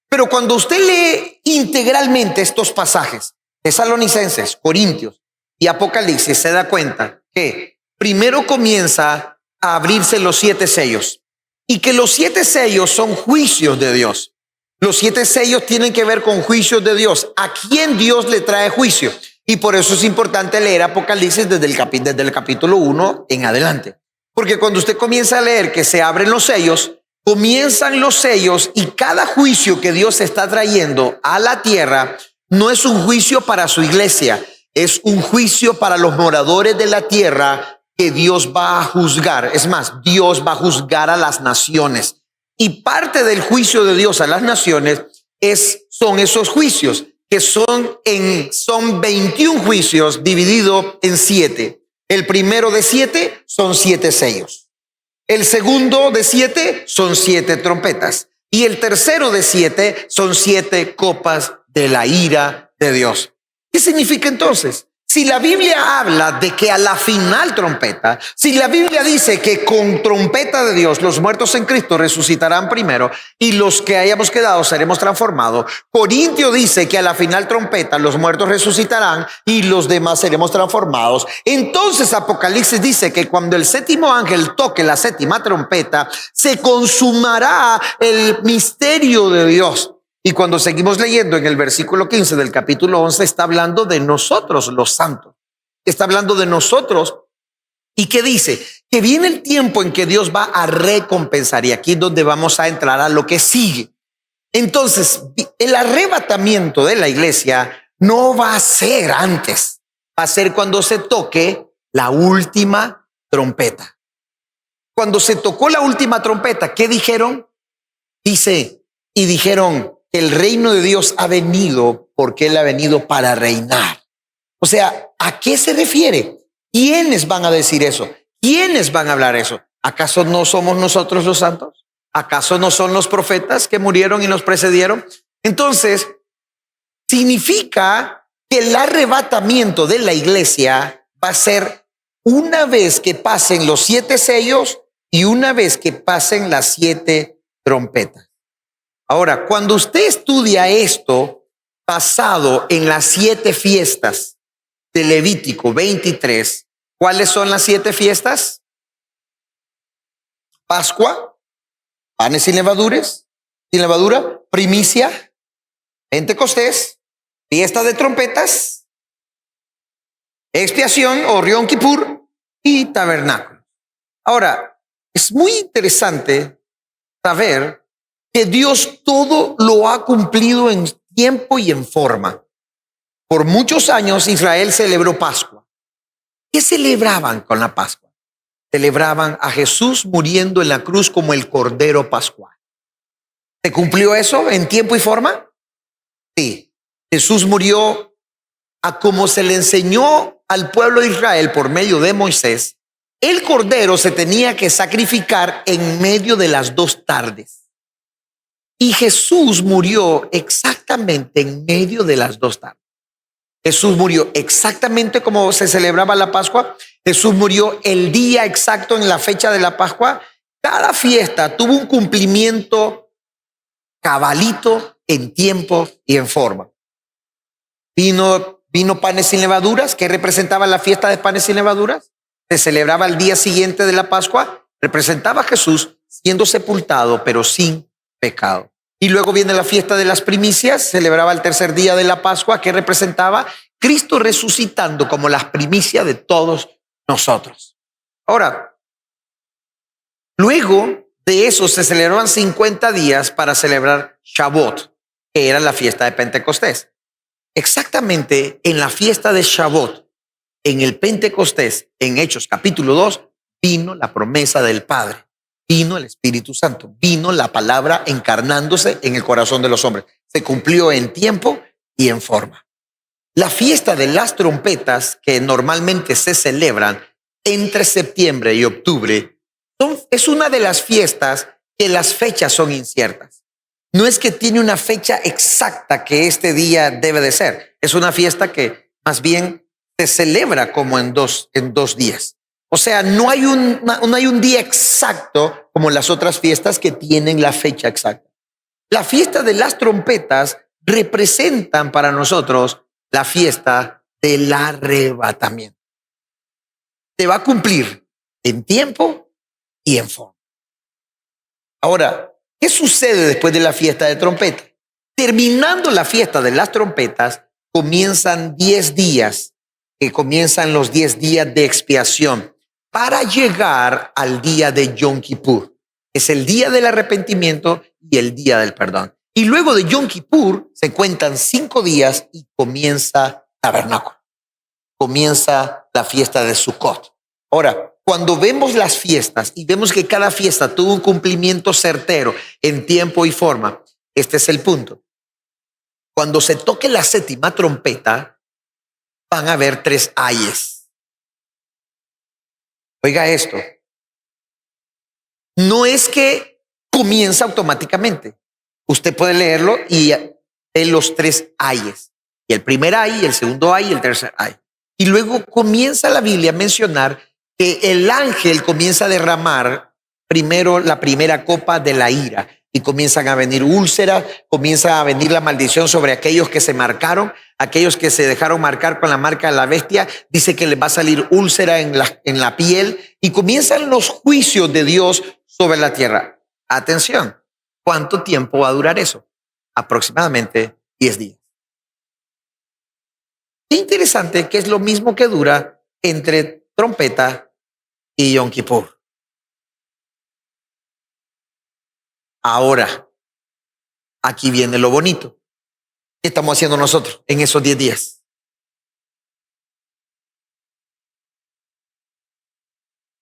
Pero cuando usted lee integralmente estos pasajes, Tesalonicenses, Corintios y Apocalipsis, se da cuenta que primero comienza a abrirse los 7 sellos y que los 7 sellos son juicios de Dios. Los 7 sellos tienen que ver con juicios de Dios. ¿A quién Dios le trae juicio? Y por eso es importante leer Apocalipsis desde el capítulo 1 en adelante. Porque cuando usted comienza a leer que se abren los sellos, comienzan los sellos, y cada juicio que Dios está trayendo a la tierra no es un juicio para su iglesia, es un juicio para los moradores de la tierra que Dios va a juzgar. Es más, Dios va a juzgar a las naciones. Y parte del juicio de Dios a las naciones son esos juicios, que son 21 juicios divididos en 7. El primero de 7 son 7 sellos. El segundo de 7 son 7 trompetas. Y el tercero de 7 son 7 copas de la ira de Dios. ¿Qué significa entonces? Si la Biblia habla de que a la final trompeta, si la Biblia dice que con trompeta de Dios los muertos en Cristo resucitarán primero y los que hayamos quedado seremos transformados, Corintio dice que a la final trompeta los muertos resucitarán y los demás seremos transformados. Entonces Apocalipsis dice que cuando el séptimo ángel toque la séptima trompeta, se consumará el misterio de Dios. Y cuando seguimos leyendo en el versículo 15 del capítulo 11, está hablando de nosotros, los santos. Está hablando de nosotros. ¿Y qué dice? Que viene el tiempo en que Dios va a recompensar. Y aquí es donde vamos a entrar a lo que sigue. Entonces, el arrebatamiento de la iglesia no va a ser antes. Va a ser cuando se toque la última trompeta. Cuando se tocó la última trompeta, ¿qué dijeron? Dijeron, el reino de Dios ha venido porque Él ha venido para reinar. O sea, ¿a qué se refiere? ¿Quiénes van a decir eso? ¿Quiénes van a hablar eso? ¿Acaso no somos nosotros los santos? ¿Acaso no son los profetas que murieron y nos precedieron? Entonces, significa que el arrebatamiento de la iglesia va a ser una vez que pasen los 7 sellos y una vez que pasen las 7 trompetas. Ahora, cuando usted estudia esto basado en las 7 fiestas de Levítico 23, ¿cuáles son las 7 fiestas? Pascua, panes sin levadura, primicia, Pentecostés, fiesta de trompetas, expiación o Yom Kippur y tabernáculo. Ahora, es muy interesante saber que Dios todo lo ha cumplido en tiempo y en forma. Por muchos años Israel celebró Pascua. ¿Qué celebraban con la Pascua? Celebraban a Jesús muriendo en la cruz como el Cordero Pascual. ¿Se cumplió eso en tiempo y forma? Sí. Jesús murió a como se le enseñó al pueblo de Israel por medio de Moisés. El Cordero se tenía que sacrificar en medio de las 2 tardes. Y Jesús murió exactamente en medio de las 2 tardes. Jesús murió exactamente como se celebraba la Pascua. Jesús murió el día exacto en la fecha de la Pascua. Cada fiesta tuvo un cumplimiento cabalito en tiempo y en forma. Vino panes sin levaduras, que representaba la fiesta de panes sin levaduras. Se celebraba el día siguiente de la Pascua. Representaba a Jesús siendo sepultado, pero sin pecado. Y luego viene la fiesta de las primicias, celebraba el tercer día de la Pascua, que representaba Cristo resucitando como las primicias de todos nosotros. Ahora, luego de eso se celebraban 50 días para celebrar Shavuot, que era la fiesta de Pentecostés. Exactamente en la fiesta de Shavuot, en el Pentecostés, en Hechos capítulo 2, vino la promesa del Padre. Vino el Espíritu Santo, vino la palabra encarnándose en el corazón de los hombres. Se cumplió en tiempo y en forma. La fiesta de las trompetas, que normalmente se celebran entre septiembre y octubre, es una de las fiestas que las fechas son inciertas. No es que tiene una fecha exacta que este día debe de ser. Es una fiesta que más bien se celebra como en dos días. O sea, no hay un día exacto como las otras fiestas que tienen la fecha exacta. La fiesta de las trompetas representan para nosotros la fiesta del arrebatamiento. Se va a cumplir en tiempo y en forma. Ahora, ¿qué sucede después de la fiesta de trompeta? Terminando la fiesta de las trompetas, comienzan 10 días, que comienzan los 10 días de expiación, para llegar al día de Yom Kippur. Es el día del arrepentimiento y el día del perdón. Y luego de Yom Kippur se cuentan 5 días y comienza tabernáculo. Comienza la fiesta de Sukkot. Ahora, cuando vemos las fiestas y vemos que cada fiesta tuvo un cumplimiento certero en tiempo y forma, este es el punto. Cuando se toque la séptima trompeta, van a haber 3 ayes. Oiga esto. No es que comienza automáticamente. Usted puede leerlo y ve los 3 ayes. Y el primer ay, el segundo ay y el tercer ay. Y luego comienza la Biblia a mencionar que el ángel comienza a derramar primero la primera copa de la ira. Y comienzan a venir úlceras, comienza a venir la maldición sobre aquellos que se marcaron, aquellos que se dejaron marcar con la marca de la bestia. Dice que les va a salir úlcera en la piel y comienzan los juicios de Dios sobre la tierra. Atención, ¿cuánto tiempo va a durar eso? Aproximadamente 10 días. Qué interesante que es lo mismo que dura entre trompeta y Yom Kippur. Ahora, aquí viene lo bonito. ¿Qué estamos haciendo nosotros en esos 10 días?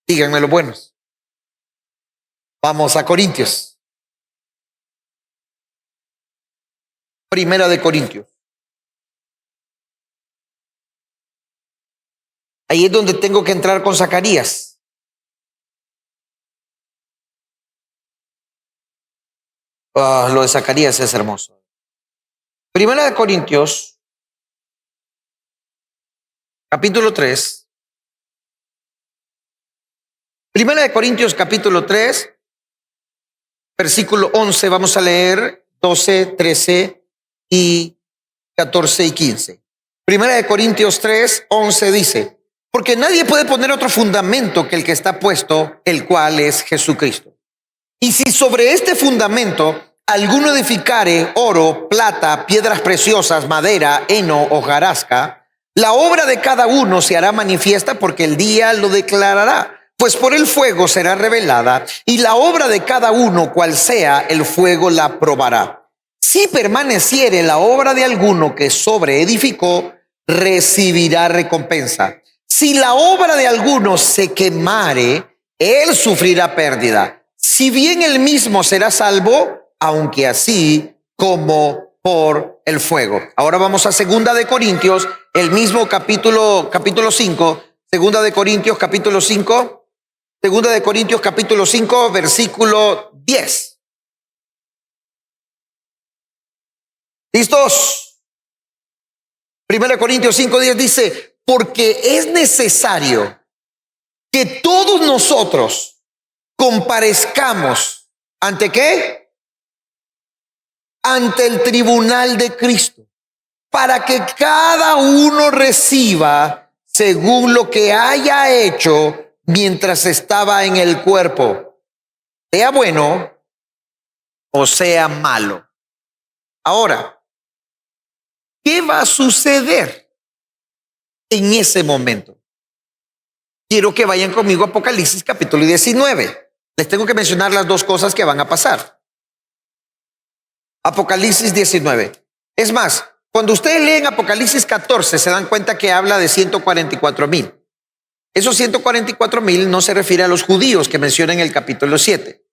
Díganme los buenos. Vamos a Corintios. Primera de Corintios. Ahí es donde tengo que entrar con Zacarías. Lo de Zacarías es hermoso. Primera de Corintios, capítulo 3. Primera de Corintios, capítulo 3, versículo 11. Vamos a leer 12, 13 y 14 y 15. Primera de Corintios 3, 11 dice: porque nadie puede poner otro fundamento que el que está puesto, el cual es Jesucristo. Y si sobre este fundamento alguno edificare oro, plata, piedras preciosas, madera, heno, hojarasca, la obra de cada uno se hará manifiesta, porque el día lo declarará, pues por el fuego será revelada, y la obra de cada uno, cual sea, el fuego la probará. Si permaneciere la obra de alguno que sobreedificó, recibirá recompensa. Si la obra de alguno se quemare, él sufrirá pérdida. Si bien él mismo será salvo, aunque así como por el fuego. Ahora vamos a Segunda de Corintios, el mismo capítulo 5, Segunda de Corintios capítulo 5, Segunda de Corintios capítulo 5, versículo 10. ¿Listos? Primera de Corintios 5:10 dice: porque es necesario que todos nosotros comparezcamos, ¿ante qué? Ante el tribunal de Cristo, para que cada uno reciba según lo que haya hecho mientras estaba en el cuerpo, sea bueno o sea malo. Ahora, ¿qué va a suceder en ese momento? Quiero que vayan conmigo a Apocalipsis capítulo 19. Les tengo que mencionar las 2 cosas que van a pasar. Apocalipsis 19. Es más, cuando ustedes leen Apocalipsis 14, se dan cuenta que habla de 144,000. Esos 144,000 no se refiere a los judíos que menciona en el capítulo 7.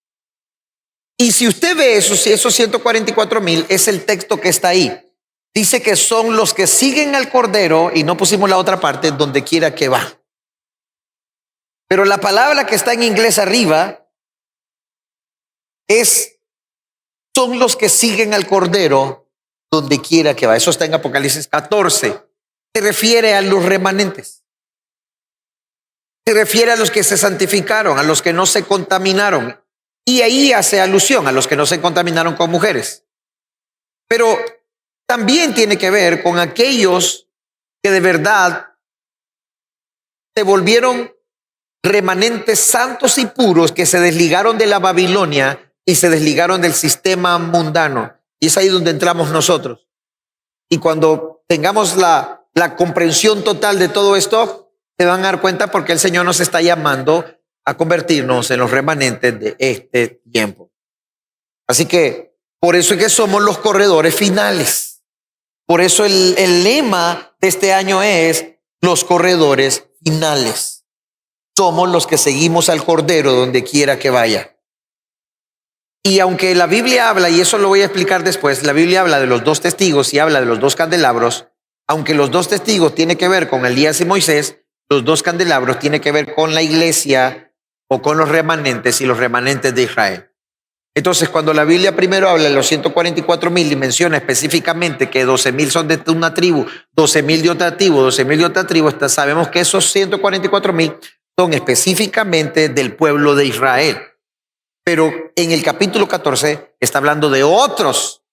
Y si usted ve esos 144,000, es el texto que está ahí. Dice que son los que siguen al Cordero, y no pusimos la otra parte, donde quiera que va. Pero la palabra que está en inglés arriba son los que siguen al Cordero donde quiera que va. Eso está en Apocalipsis 14. Se refiere a los remanentes. Se refiere a los que se santificaron, a los que no se contaminaron. Y ahí hace alusión a los que no se contaminaron con mujeres. Pero también tiene que ver con aquellos que de verdad se volvieron remanentes santos y puros, que se desligaron de la Babilonia y se desligaron del sistema mundano. Y es ahí donde entramos nosotros. Y cuando tengamos la comprensión total de todo esto, se van a dar cuenta porque el Señor nos está llamando a convertirnos en los remanentes de este tiempo. Así que por eso es que somos los corredores finales. Por eso el lema de este año es los corredores finales. somos los que seguimos al Cordero donde quiera que vaya. Y aunque la Biblia habla, y eso lo voy a explicar después, la Biblia habla de los dos testigos y habla de los dos candelabros, aunque los dos testigos tienen que ver con Elías y Moisés, los dos candelabros tienen que ver con la iglesia o con los remanentes y los remanentes de Israel. Entonces, cuando la Biblia primero habla de los 144,000 y menciona específicamente que 12,000 son de una tribu, 12,000 de otra tribu, 12,000 de otra tribu, sabemos que esos 144,000 son específicamente del pueblo de Israel. Pero en el capítulo 14 está hablando de otros,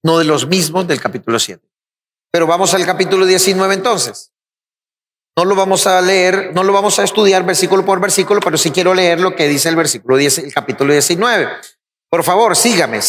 no de los mismos del capítulo 7. Pero vamos al capítulo 19 entonces. No lo vamos a leer, no lo vamos a estudiar versículo por versículo, pero sí quiero leer lo que dice el versículo 10, el capítulo 19. Por favor, sígame.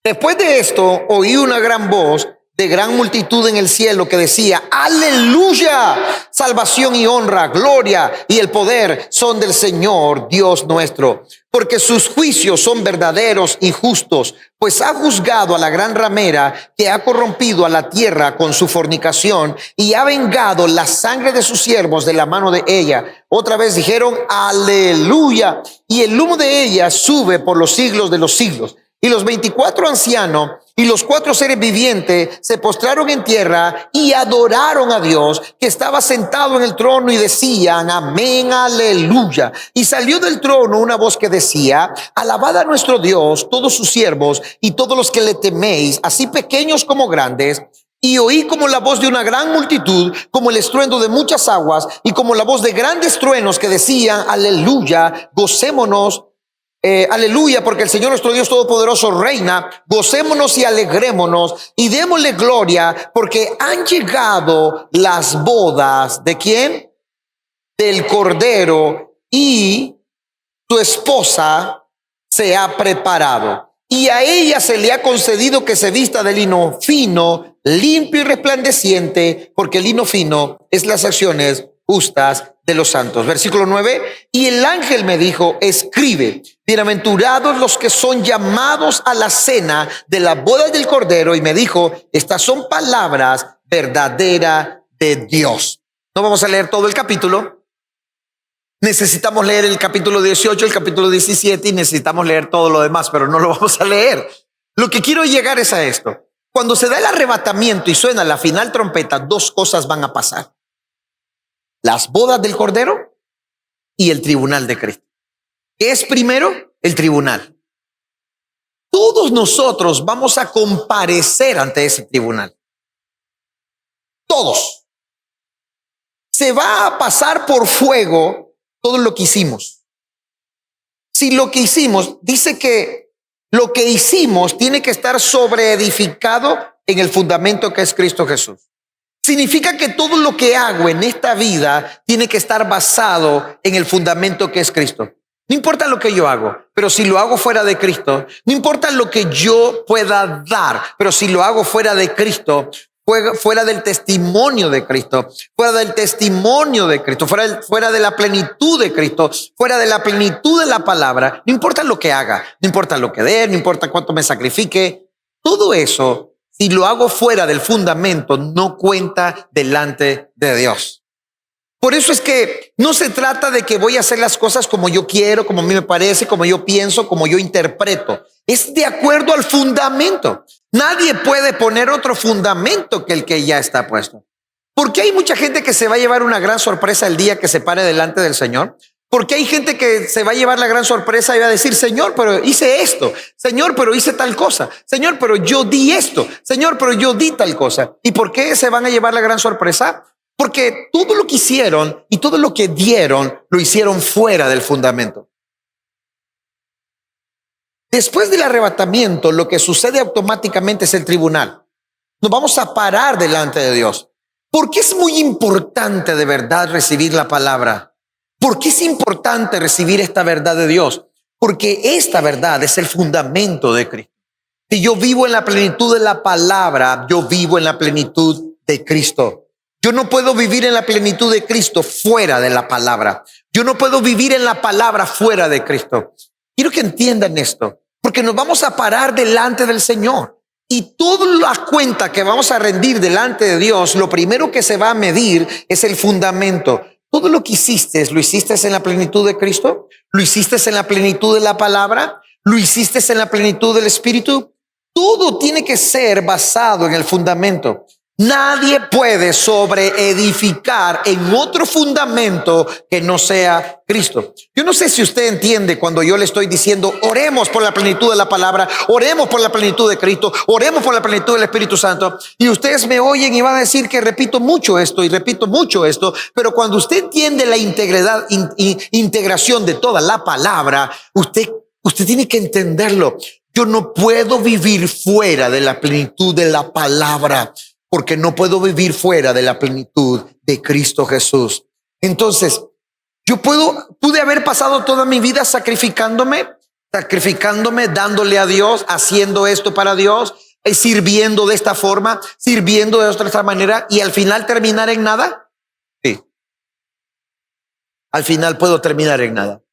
Después de esto, oí una gran voz de gran multitud en el cielo que decía: aleluya, salvación y honra, gloria y el poder son del Señor Dios nuestro, porque sus juicios son verdaderos y justos, pues ha juzgado a la gran ramera que ha corrompido a la tierra con su fornicación y ha vengado la sangre de sus siervos de la mano de ella. Otra vez dijeron aleluya, y el humo de ella sube por los siglos de los siglos. Y los 24 ancianos y los 4 seres vivientes se postraron en tierra y adoraron a Dios que estaba sentado en el trono y decían: amén, aleluya. Y salió del trono una voz que decía: alabad a nuestro Dios, todos sus siervos y todos los que le teméis, así pequeños como grandes. Y oí como la voz de una gran multitud, como el estruendo de muchas aguas y como la voz de grandes truenos que decían: aleluya, gocémonos. Aleluya, porque el Señor nuestro Dios Todopoderoso reina. Gocémonos y alegrémonos y démosle gloria, porque han llegado las bodas ¿de quién? Del Cordero, y su esposa se ha preparado. Y a ella se le ha concedido que se vista de lino fino, limpio y resplandeciente, porque el lino fino es las acciones justas de los santos. Versículo 9. Y el ángel me dijo: escribe, bienaventurados los que son llamados a la cena de la boda del Cordero. Y me dijo: estas son palabras verdaderas de Dios. No vamos a leer todo el capítulo. Necesitamos leer el capítulo 18, el capítulo 17 y necesitamos leer todo lo demás, pero no lo vamos a leer. Lo que quiero llegar es a esto. Cuando se da el arrebatamiento y suena la final trompeta, dos cosas van a pasar: las bodas del Cordero y el tribunal de Cristo. ¿Qué es primero? El tribunal. Todos nosotros vamos a comparecer ante ese tribunal. Todos. Se va a pasar por fuego todo lo que hicimos. Si lo que hicimos, dice que lo que hicimos tiene que estar sobreedificado en el fundamento que es Cristo Jesús. Significa que todo lo que hago en esta vida tiene que estar basado en el fundamento que es Cristo. No importa lo que yo hago, pero si lo hago fuera de Cristo, no importa lo que yo pueda dar, pero si lo hago fuera de Cristo, fuera del testimonio de Cristo, fuera del testimonio de Cristo, fuera de la plenitud de Cristo, fuera de la plenitud de la palabra, no importa lo que haga, no importa lo que dé, no importa cuánto me sacrifique, todo eso, si lo hago fuera del fundamento, no cuenta delante de Dios. Por eso es que no se trata de que voy a hacer las cosas como yo quiero, como a mí me parece, como yo pienso, como yo interpreto. Es de acuerdo al fundamento. Nadie puede poner otro fundamento que el que ya está puesto. Porque hay mucha gente que se va a llevar una gran sorpresa el día que se pare delante del Señor. Porque hay gente que se va a llevar la gran sorpresa y va a decir: Señor, pero hice esto. Señor, pero hice tal cosa. Señor, pero yo di esto. Señor, pero yo di tal cosa. ¿Y por qué se van a llevar la gran sorpresa? Porque todo lo que hicieron y todo lo que dieron, lo hicieron fuera del fundamento. Después del arrebatamiento, lo que sucede automáticamente es el tribunal. Nos vamos a parar delante de Dios. ¿Por qué es muy importante de verdad recibir la palabra? ¿Por qué es importante recibir esta verdad de Dios? Porque esta verdad es el fundamento de Cristo. Si yo vivo en la plenitud de la palabra, yo vivo en la plenitud de Cristo. Yo no puedo vivir en la plenitud de Cristo fuera de la palabra. Yo no puedo vivir en la palabra fuera de Cristo. Quiero que entiendan esto, porque nos vamos a parar delante del Señor. Y toda la cuenta que vamos a rendir delante de Dios, lo primero que se va a medir es el fundamento. Todo lo que hiciste, ¿lo hiciste en la plenitud de Cristo? ¿Lo hiciste en la plenitud de la palabra? ¿Lo hiciste en la plenitud del Espíritu? Todo tiene que ser basado en el fundamento. Nadie puede sobreedificar en otro fundamento que no sea Cristo. Yo no sé si usted entiende cuando yo le estoy diciendo, oremos por la plenitud de la palabra, oremos por la plenitud de Cristo, oremos por la plenitud del Espíritu Santo. Y ustedes me oyen y van a decir que repito mucho esto y repito mucho esto, pero cuando usted entiende la integración de toda la palabra, usted tiene que entenderlo. Yo no puedo vivir fuera de la plenitud de la palabra, porque no puedo vivir fuera de la plenitud de Cristo Jesús. Entonces, yo pude haber pasado toda mi vida sacrificándome, dándole a Dios, haciendo esto para Dios, sirviendo de esta forma, sirviendo de otra manera, y al final terminar en nada. Sí. Al final puedo terminar en nada.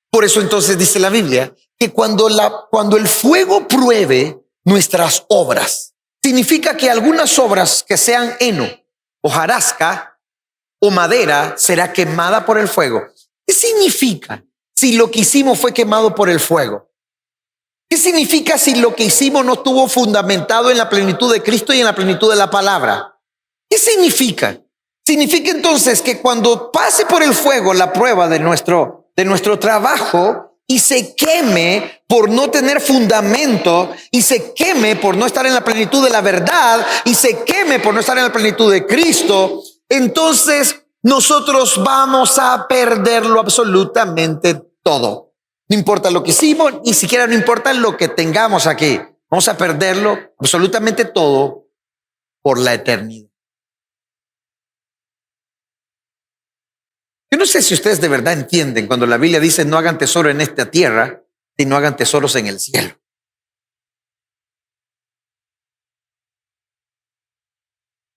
Por eso entonces dice la Biblia que cuando el fuego pruebe nuestras obras, significa que algunas obras que sean heno, hojarasca o madera será quemada por el fuego. ¿Qué significa si lo que hicimos fue quemado por el fuego? ¿Qué significa si lo que hicimos no estuvo fundamentado en la plenitud de Cristo y en la plenitud de la palabra? ¿Qué significa? Significa entonces que cuando pase por el fuego la prueba de nuestro trabajo y se queme por no tener fundamento, y se queme por no estar en la plenitud de la verdad, y se queme por no estar en la plenitud de Cristo, entonces nosotros vamos a perderlo absolutamente todo. No importa lo que hicimos, ni siquiera no importa lo que tengamos aquí. Vamos a perderlo absolutamente todo por la eternidad. Yo no sé si ustedes de verdad entienden cuando la Biblia dice no hagan tesoro en esta tierra, sino hagan tesoros en el cielo.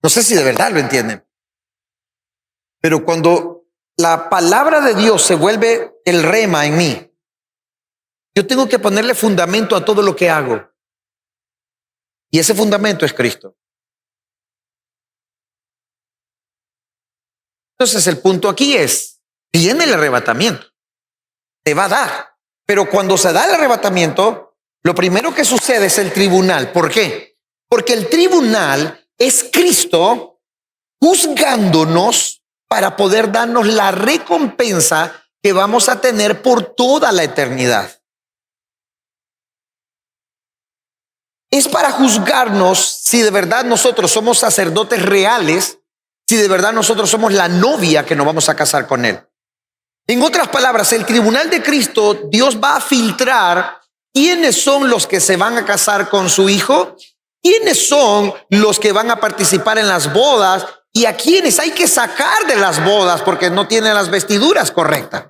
No sé si de verdad lo entienden. Pero cuando la palabra de Dios se vuelve el rema en mí, yo tengo que ponerle fundamento a todo lo que hago. Y ese fundamento es Cristo. Entonces el punto aquí es, viene el arrebatamiento, te va a dar. Pero cuando se da el arrebatamiento, lo primero que sucede es el tribunal. ¿Por qué? Porque el tribunal es Cristo juzgándonos para poder darnos la recompensa que vamos a tener por toda la eternidad. Es para juzgarnos si de verdad nosotros somos sacerdotes reales, si de verdad nosotros somos la novia que nos vamos a casar con Él. En otras palabras, el tribunal de Cristo, Dios va a filtrar quiénes son los que se van a casar con su hijo, quiénes son los que van a participar en las bodas y a quienes hay que sacar de las bodas porque no tienen las vestiduras correctas.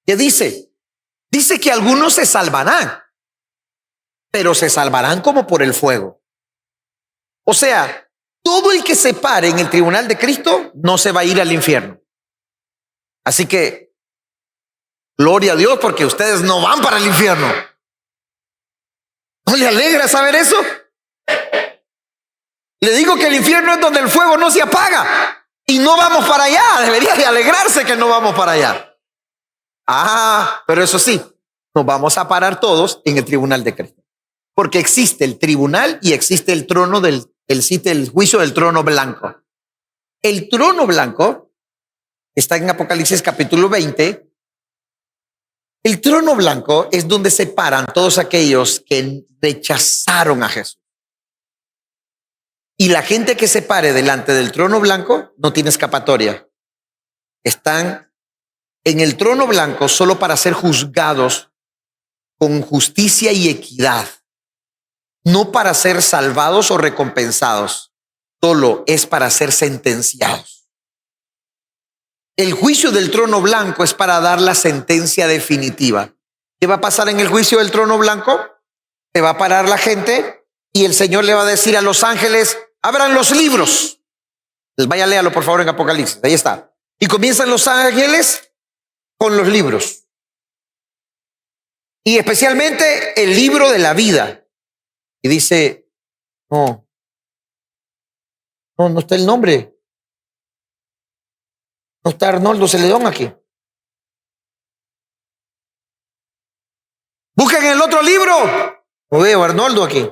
¿Qué dice? Dice que algunos se salvarán, pero se salvarán como por el fuego. O sea, todo el que se pare en el tribunal de Cristo no se va a ir al infierno. Así que, gloria a Dios porque ustedes no van para el infierno. ¿No le alegra saber eso? Le digo que el infierno es donde el fuego no se apaga y no vamos para allá. Debería de alegrarse que no vamos para allá. Pero eso sí, nos vamos a parar todos en el tribunal de Cristo. Porque existe el tribunal y existe el trono el juicio del trono blanco. El trono blanco está en Apocalipsis capítulo 20. El trono blanco es donde se paran todos aquellos que rechazaron a Jesús. Y la gente que se pare delante del trono blanco no tiene escapatoria. Están en el trono blanco solo para ser juzgados con justicia y equidad. No para ser salvados o recompensados, solo es para ser sentenciados. El juicio del trono blanco es para dar la sentencia definitiva. ¿Qué va a pasar en el juicio del trono blanco? Se va a parar la gente y el Señor le va a decir a los ángeles, abran los libros. Vaya, léalo por favor en Apocalipsis, ahí está. Y comienzan los ángeles con los libros. Y especialmente el libro de la vida. y dice, no, no está el nombre. No está Arnoldo Celedón aquí. Busquen el otro libro. No veo a Arnoldo aquí.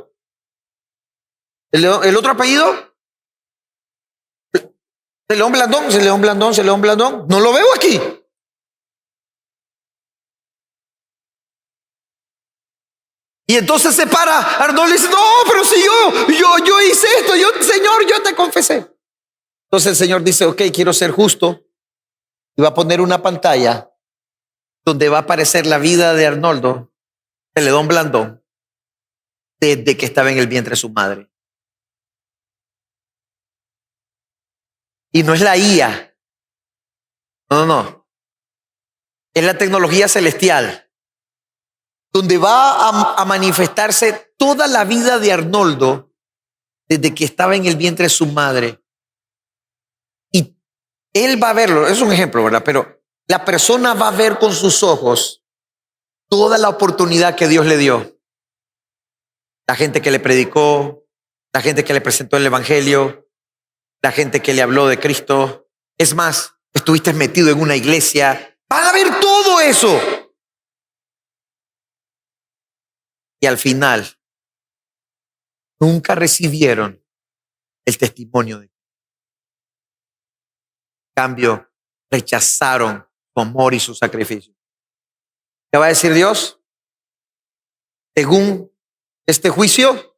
El otro apellido. Celedón Blandón, Celedón Blandón, Celedón Blandón. No lo veo aquí. Y entonces se para Arnoldo y dice, no, pero si yo hice esto, Señor, yo te confesé. Entonces el Señor dice, ok, quiero ser justo. Y va a poner una pantalla donde va a aparecer la vida de Arnoldo Celedón Blandón desde que estaba en el vientre de su madre. Y no es la IA. No. Es la tecnología celestial, donde va a manifestarse toda la vida de Arnoldo desde que estaba en el vientre de su madre. Y él va a verlo, es un ejemplo, ¿verdad? Pero la persona va a ver con sus ojos toda la oportunidad que Dios le dio. La gente que le predicó, la gente que le presentó el evangelio, la gente que le habló de Cristo. Es más, estuviste metido en una iglesia. Van a ver todo eso. Y al final, nunca recibieron el testimonio de Cristo. En cambio, rechazaron su amor y su sacrificio. ¿Qué va a decir Dios? Según este juicio,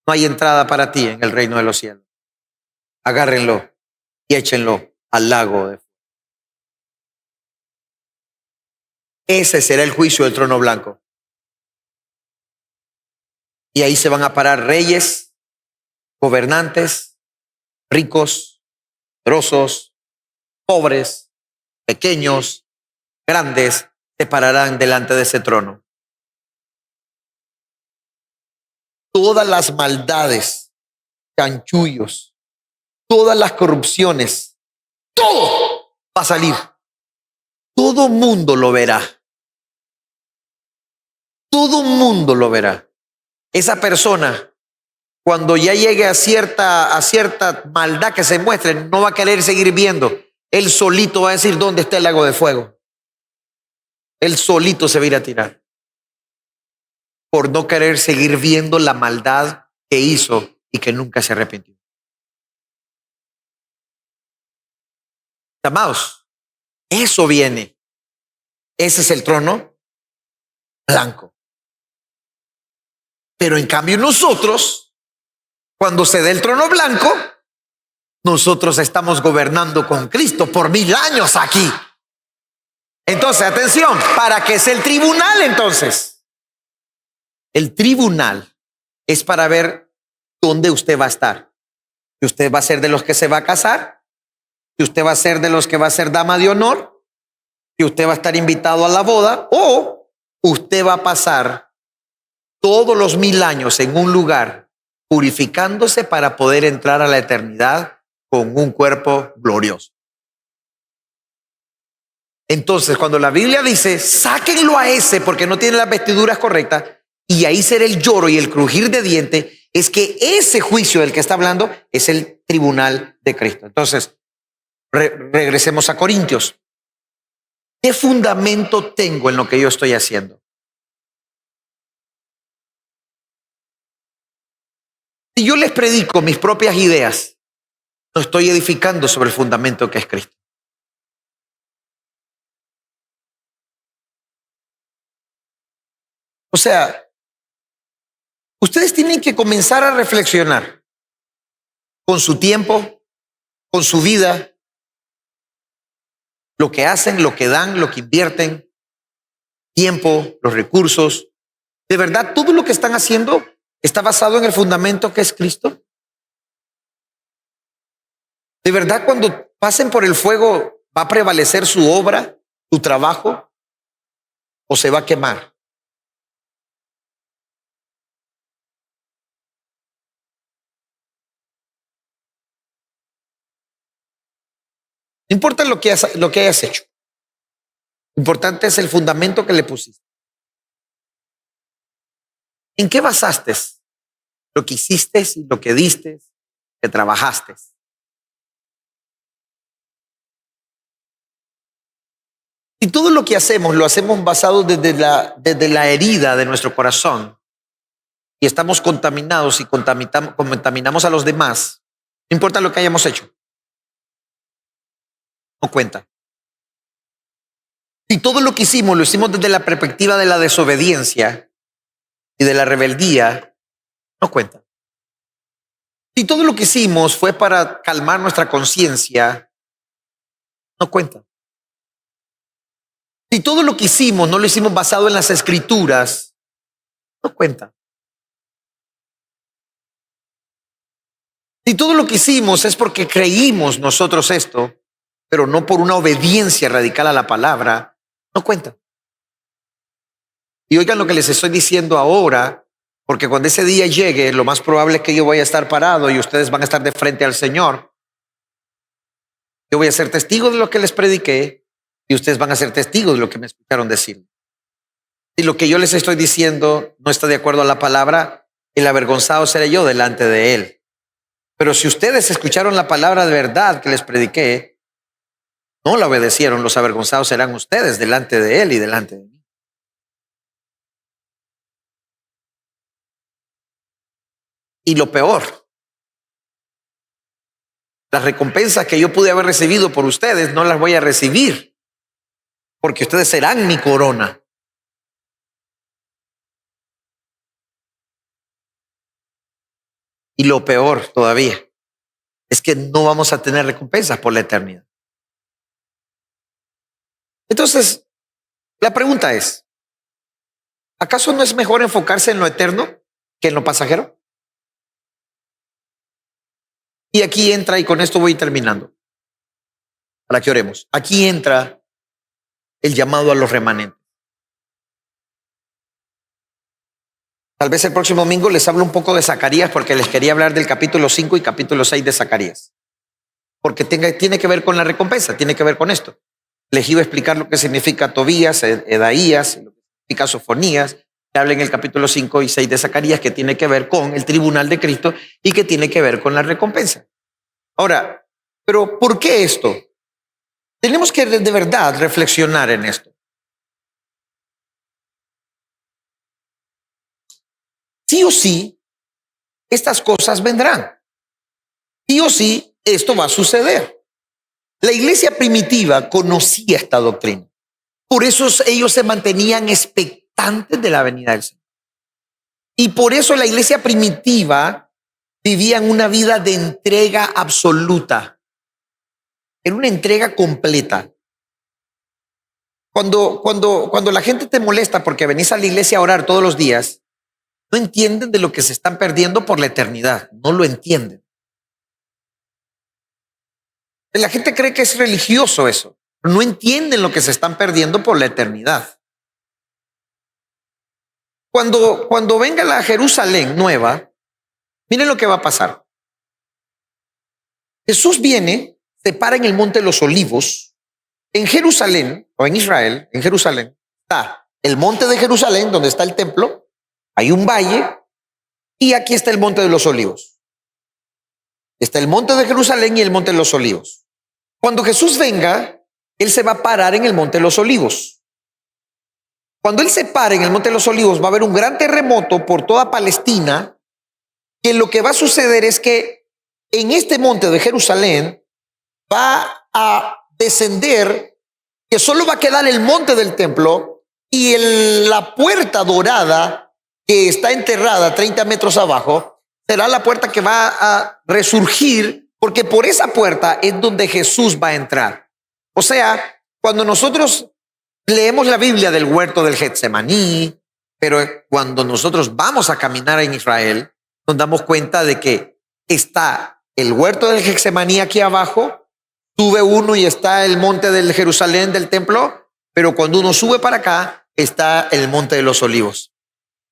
no hay entrada para ti en el reino de los cielos. Agárrenlo y échenlo al lago de fuego. Ese será el juicio del trono blanco. Y ahí se van a parar reyes, gobernantes, ricos, poderosos, pobres, pequeños, grandes, se pararán delante de ese trono. Todas las maldades, chanchullos, todas las corrupciones, todo va a salir. Todo mundo lo verá. Todo mundo lo verá. Esa persona, cuando ya llegue a cierta maldad que se muestre, no va a querer seguir viendo. Él solito va a decir, ¿dónde está el lago de fuego? Él solito se va a ir a tirar. Por no querer seguir viendo la maldad que hizo y que nunca se arrepintió. Amados, eso viene. Ese es el trono blanco. Pero en cambio nosotros, cuando se dé el trono blanco, nosotros estamos gobernando con Cristo por 1000 años aquí. Entonces, atención, ¿para qué es el tribunal entonces? El tribunal es para ver dónde usted va a estar. Si usted va a ser de los que se va a casar, si usted va a ser de los que va a ser dama de honor, si usted va a estar invitado a la boda, o usted va a pasar todos los 1000 años en un lugar purificándose para poder entrar a la eternidad con un cuerpo glorioso. Entonces, cuando la Biblia dice, sáquenlo a ese porque no tiene las vestiduras correctas, y ahí será el lloro y el crujir de diente, es que ese juicio del que está hablando es el tribunal de Cristo. Entonces, regresemos a Corintios. ¿Qué fundamento tengo en lo que yo estoy haciendo? Si yo les predico mis propias ideas, no estoy edificando sobre el fundamento que es Cristo. O sea, ustedes tienen que comenzar a reflexionar con su tiempo, con su vida, lo que hacen, lo que dan, lo que invierten, tiempo, los recursos. ¿De verdad todo lo que están haciendo está basado en el fundamento que es Cristo? ¿De verdad cuando pasen por el fuego va a prevalecer su obra, su trabajo, o se va a quemar? No importa lo que hayas hecho. Lo importante es el fundamento que le pusiste. ¿En qué basaste lo que hiciste y lo que diste, que trabajaste? Y todo lo que hacemos, lo hacemos basado desde la herida de nuestro corazón y estamos contaminados y contaminamos a los demás, no importa lo que hayamos hecho, no cuenta. Si todo lo que hicimos lo hicimos desde la perspectiva de la desobediencia y de la rebeldía, no cuenta. Si todo lo que hicimos fue para calmar nuestra conciencia, no cuenta. Si todo lo que hicimos no lo hicimos basado en las escrituras, no cuenta. Si todo lo que hicimos es porque creímos nosotros esto, pero no por una obediencia radical a la palabra, no cuenta. Y oigan lo que les estoy diciendo ahora, porque cuando ese día llegue, lo más probable es que yo voy a estar parado y ustedes van a estar de frente al Señor. Yo voy a ser testigo de lo que les prediqué y ustedes van a ser testigos de lo que me escucharon decir. Si lo que yo les estoy diciendo no está de acuerdo a la palabra, el avergonzado seré yo delante de Él. Pero si ustedes escucharon la palabra de verdad que les prediqué, no la obedecieron, los avergonzados serán ustedes delante de Él y delante de mí. Y lo peor, las recompensas que yo pude haber recibido por ustedes no las voy a recibir, porque ustedes serán mi corona. Y lo peor todavía es que no vamos a tener recompensas por la eternidad. Entonces, la pregunta es, ¿acaso no es mejor enfocarse en lo eterno que en lo pasajero? Y aquí entra, y con esto voy terminando, para que oremos. Aquí entra el llamado a los remanentes. Tal vez el próximo domingo les hablo un poco de Zacarías, porque les quería hablar del capítulo 5 y capítulo 6 de Zacarías. Porque tiene que ver con la recompensa, tiene que ver con esto. Les iba a explicar lo que significa Tobías, Edaías, lo que significa Sofonías, que habla en el capítulo 5 y 6 de Zacarías, que tiene que ver con el tribunal de Cristo y que tiene que ver con la recompensa. Ahora, ¿pero por qué esto? Tenemos que de verdad reflexionar en esto. Sí o sí, estas cosas vendrán. Sí o sí, esto va a suceder. La iglesia primitiva conocía esta doctrina. Por eso ellos se mantenían expectantes de la venida del Señor. Y por eso la iglesia primitiva vivía una vida de entrega absoluta. Era una entrega completa. Cuando la gente te molesta porque venís a la iglesia a orar todos los días, no entienden de lo que se están perdiendo por la eternidad. No lo entienden. La gente cree que es religioso eso. No entienden lo que se están perdiendo por la eternidad. Cuando venga la Jerusalén nueva, miren lo que va a pasar. Jesús viene, se para en el monte de los Olivos. En Jerusalén, o en Israel, en Jerusalén, está el monte de Jerusalén, donde está el templo. Hay un valle y aquí está el monte de los Olivos. Está el monte de Jerusalén y el monte de los Olivos. Cuando Jesús venga, Él se va a parar en el monte de los Olivos. Cuando Él se pare en el monte de los Olivos, va a haber un gran terremoto por toda Palestina, que lo que va a suceder es que en este monte de Jerusalén va a descender, que solo va a quedar el monte del templo y la puerta dorada que está enterrada 30 metros abajo, será la puerta que va a resurgir, porque por esa puerta es donde Jesús va a entrar. O sea, cuando nosotros leemos la Biblia del huerto del Getsemaní, pero cuando nosotros vamos a caminar en Israel, nos damos cuenta de que está el huerto del Getsemaní aquí abajo, sube uno y está el monte del Jerusalén del templo, pero cuando uno sube para acá está el monte de los Olivos.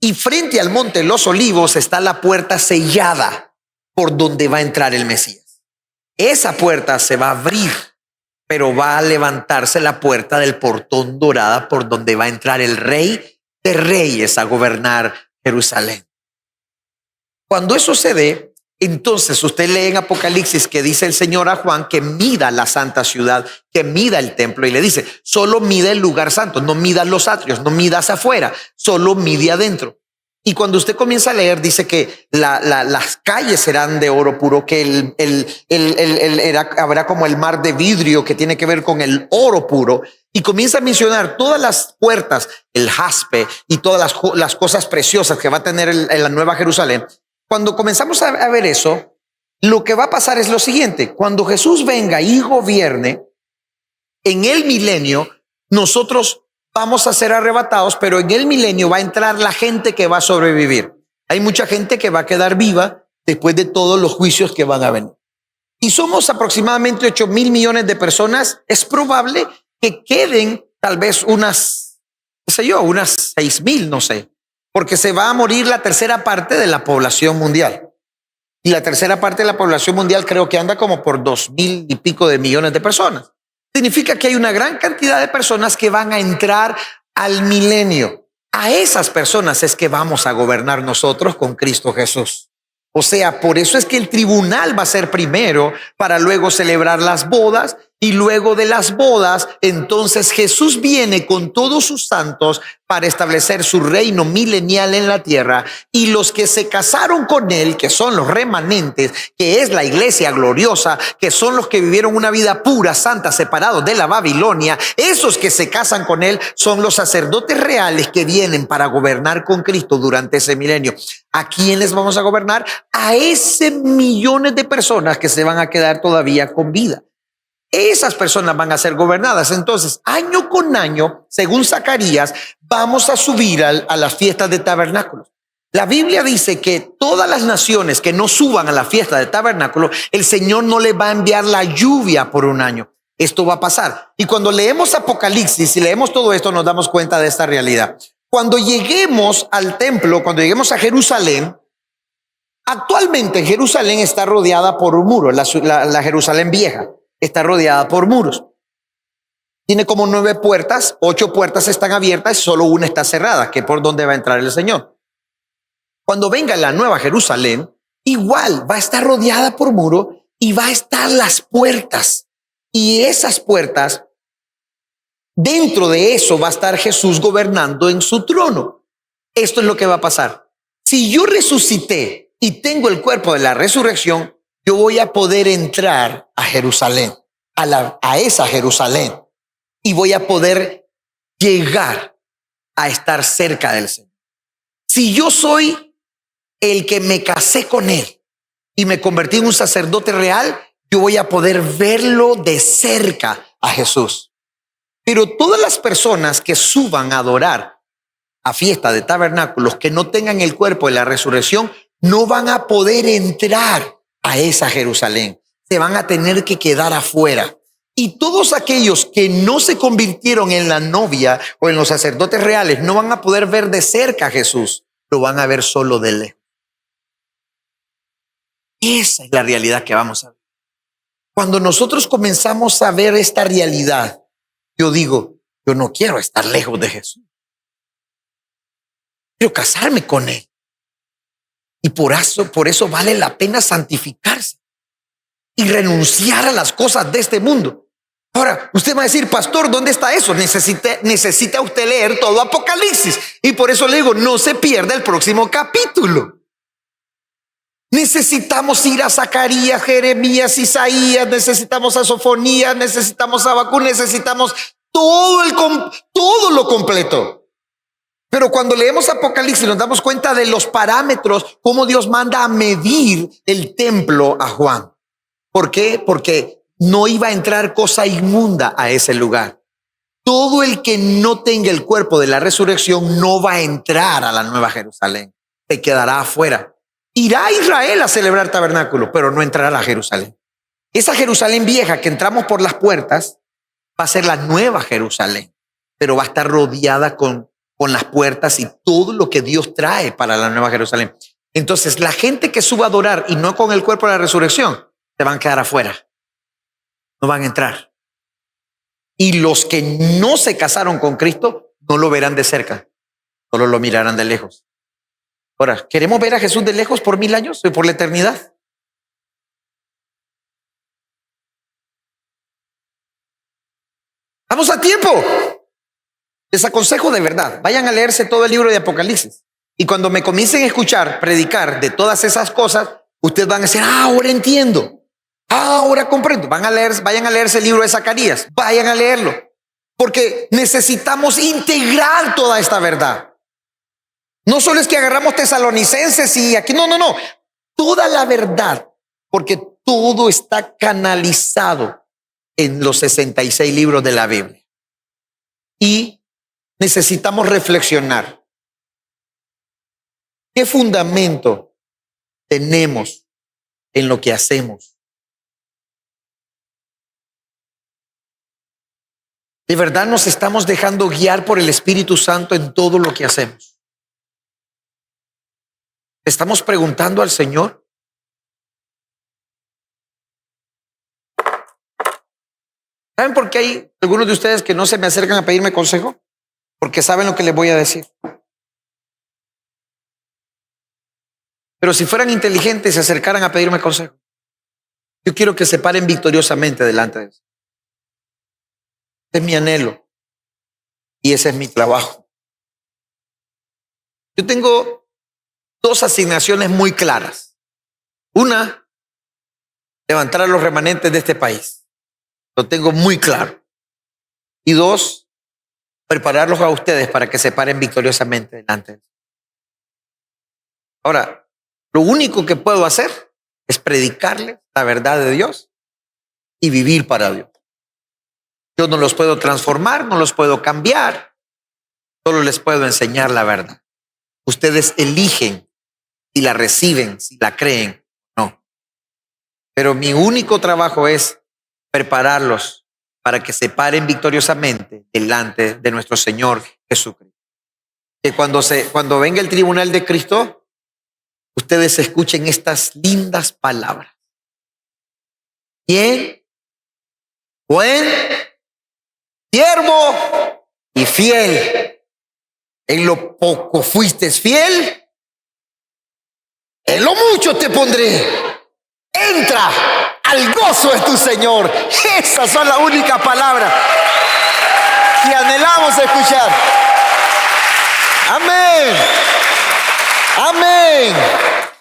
Y frente al monte de los Olivos está la puerta sellada por donde va a entrar el Mesías. Esa puerta se va a abrir, pero va a levantarse la puerta del portón dorada por donde va a entrar el Rey de Reyes a gobernar Jerusalén. Cuando eso se dé, entonces usted lee en Apocalipsis que dice el Señor a Juan que mida la santa ciudad, que mida el templo, y le dice, solo mide el lugar santo, no midas los atrios, no midas afuera, solo mide adentro. Y cuando usted comienza a leer, dice que las calles serán de oro puro, que habrá como el mar de vidrio que tiene que ver con el oro puro. Y comienza a mencionar todas las puertas, el jaspe y todas las cosas preciosas que va a tener en la Nueva Jerusalén. Cuando comenzamos a ver eso, lo que va a pasar es lo siguiente. Cuando Jesús venga y gobierne en el milenio, nosotros vamos a ser arrebatados, pero en el milenio va a entrar la gente que va a sobrevivir. Hay mucha gente que va a quedar viva después de todos los juicios que van a venir. Y somos aproximadamente 8,000 millones de personas. Es probable que queden tal vez unas 6,000, no sé, porque se va a morir la tercera parte de la población mundial. Y la tercera parte de la población mundial creo que anda como por 2,000 y pico de millones de personas. Significa que hay una gran cantidad de personas que van a entrar al milenio. A esas personas es que vamos a gobernar nosotros con Cristo Jesús. O sea, por eso es que el tribunal va a ser primero para luego celebrar las bodas, y luego de las bodas, entonces Jesús viene con todos sus santos para establecer su reino milenial en la tierra, y los que se casaron con él, que son los remanentes, que es la iglesia gloriosa, que son los que vivieron una vida pura, santa, separados de la Babilonia, esos que se casan con él son los sacerdotes reales que vienen para gobernar con Cristo durante ese milenio. ¿A quiénes vamos a gobernar? A ese millones de personas que se van a quedar todavía con vida. Esas personas van a ser gobernadas. Entonces, año con año, según Zacarías, vamos a subir a las fiestas de tabernáculos. La Biblia dice que todas las naciones que no suban a la fiesta de tabernáculo, el Señor no le va a enviar la lluvia por un año. Esto va a pasar. Y cuando leemos Apocalipsis y leemos todo esto, nos damos cuenta de esta realidad. Cuando lleguemos al templo, cuando lleguemos a Jerusalén, actualmente Jerusalén está rodeada por un muro, la Jerusalén vieja. Está rodeada por muros. Tiene como 9 puertas, 8 puertas están abiertas y solo una está cerrada, que es por donde va a entrar el Señor. Cuando venga la Nueva Jerusalén, igual va a estar rodeada por muro y va a estar las puertas. Y esas puertas, dentro de eso va a estar Jesús gobernando en su trono. Esto es lo que va a pasar. Si yo resucité y tengo el cuerpo de la resurrección, yo voy a poder entrar a Jerusalén, a esa Jerusalén, y voy a poder llegar a estar cerca del Señor. Si yo soy el que me casé con él y me convertí en un sacerdote real, yo voy a poder verlo de cerca a Jesús. Pero todas las personas que suban a adorar a fiesta de tabernáculos, que no tengan el cuerpo de la resurrección, no van a poder entrar a esa Jerusalén. Se van a tener que quedar afuera. Y todos aquellos que no se convirtieron en la novia o en los sacerdotes reales no van a poder ver de cerca a Jesús, lo van a ver solo de lejos. Esa es la realidad que vamos a ver. Cuando nosotros comenzamos a ver esta realidad, yo digo, yo no quiero estar lejos de Jesús. Quiero casarme con él. Y por eso vale la pena santificarse y renunciar a las cosas de este mundo. Ahora, usted va a decir, pastor, ¿dónde está eso? Necesita usted leer todo Apocalipsis. Y por eso le digo, no se pierda el próximo capítulo. Necesitamos ir a Zacarías, Jeremías, Isaías, necesitamos a Sofonías, necesitamos a Habacuc, necesitamos todo lo completo. Pero cuando leemos Apocalipsis nos damos cuenta de los parámetros, cómo Dios manda a medir el templo a Juan. ¿Por qué? Porque no iba a entrar cosa inmunda a ese lugar. Todo el que no tenga el cuerpo de la resurrección no va a entrar a la Nueva Jerusalén. Se quedará afuera. Irá a Israel a celebrar tabernáculo, pero no entrará a la Jerusalén. Esa Jerusalén vieja que entramos por las puertas va a ser la Nueva Jerusalén, pero va a estar rodeada con las puertas y todo lo que Dios trae para la Nueva Jerusalén. Entonces, la gente que suba a adorar y no con el cuerpo de la resurrección, se van a quedar afuera. No van a entrar. Y los que no se casaron con Cristo, no lo verán de cerca, solo lo mirarán de lejos. Ahora, ¿queremos ver a Jesús de lejos por 1000 años y por la eternidad? Estamos a tiempo. Les aconsejo de verdad, vayan a leerse todo el libro de Apocalipsis. Y cuando me comiencen a escuchar predicar de todas esas cosas, ustedes van a decir, ahora entiendo. Ahora comprendo. Vayan a leerse el libro de Zacarías. Vayan a leerlo. Porque necesitamos integrar toda esta verdad. No solo es que agarramos Tesalonicenses y aquí, no. Toda la verdad. Porque todo está canalizado en los 66 libros de la Biblia. Y necesitamos reflexionar. ¿Qué fundamento tenemos en lo que hacemos? ¿De verdad nos estamos dejando guiar por el Espíritu Santo en todo lo que hacemos? ¿Estamos preguntando al Señor? ¿Saben por qué hay algunos de ustedes que no se me acercan a pedirme consejo? Porque saben lo que les voy a decir. Pero si fueran inteligentes y se acercaran a pedirme consejo, yo quiero que se paren victoriosamente delante de eso. Ese es mi anhelo y ese es mi trabajo. Yo tengo 2 asignaciones muy claras. Una, levantar a los remanentes de este país. Lo tengo muy claro. Y 2, prepararlos a ustedes para que se paren victoriosamente delante de eso. Ahora, lo único que puedo hacer es predicarles la verdad de Dios y vivir para Dios. Yo no los puedo transformar, no los puedo cambiar, solo les puedo enseñar la verdad. Ustedes eligen si la reciben, si la creen, no. Pero mi único trabajo es prepararlos para que se paren victoriosamente delante de nuestro Señor Jesucristo. Que cuando venga el tribunal de Cristo, ustedes escuchen estas lindas palabras. Bien, buen, siervo y fiel. En lo poco fuiste fiel, en lo mucho te pondré. Entra al gozo de tu Señor. Esas son las únicas palabras que anhelamos escuchar. Amén. Amén.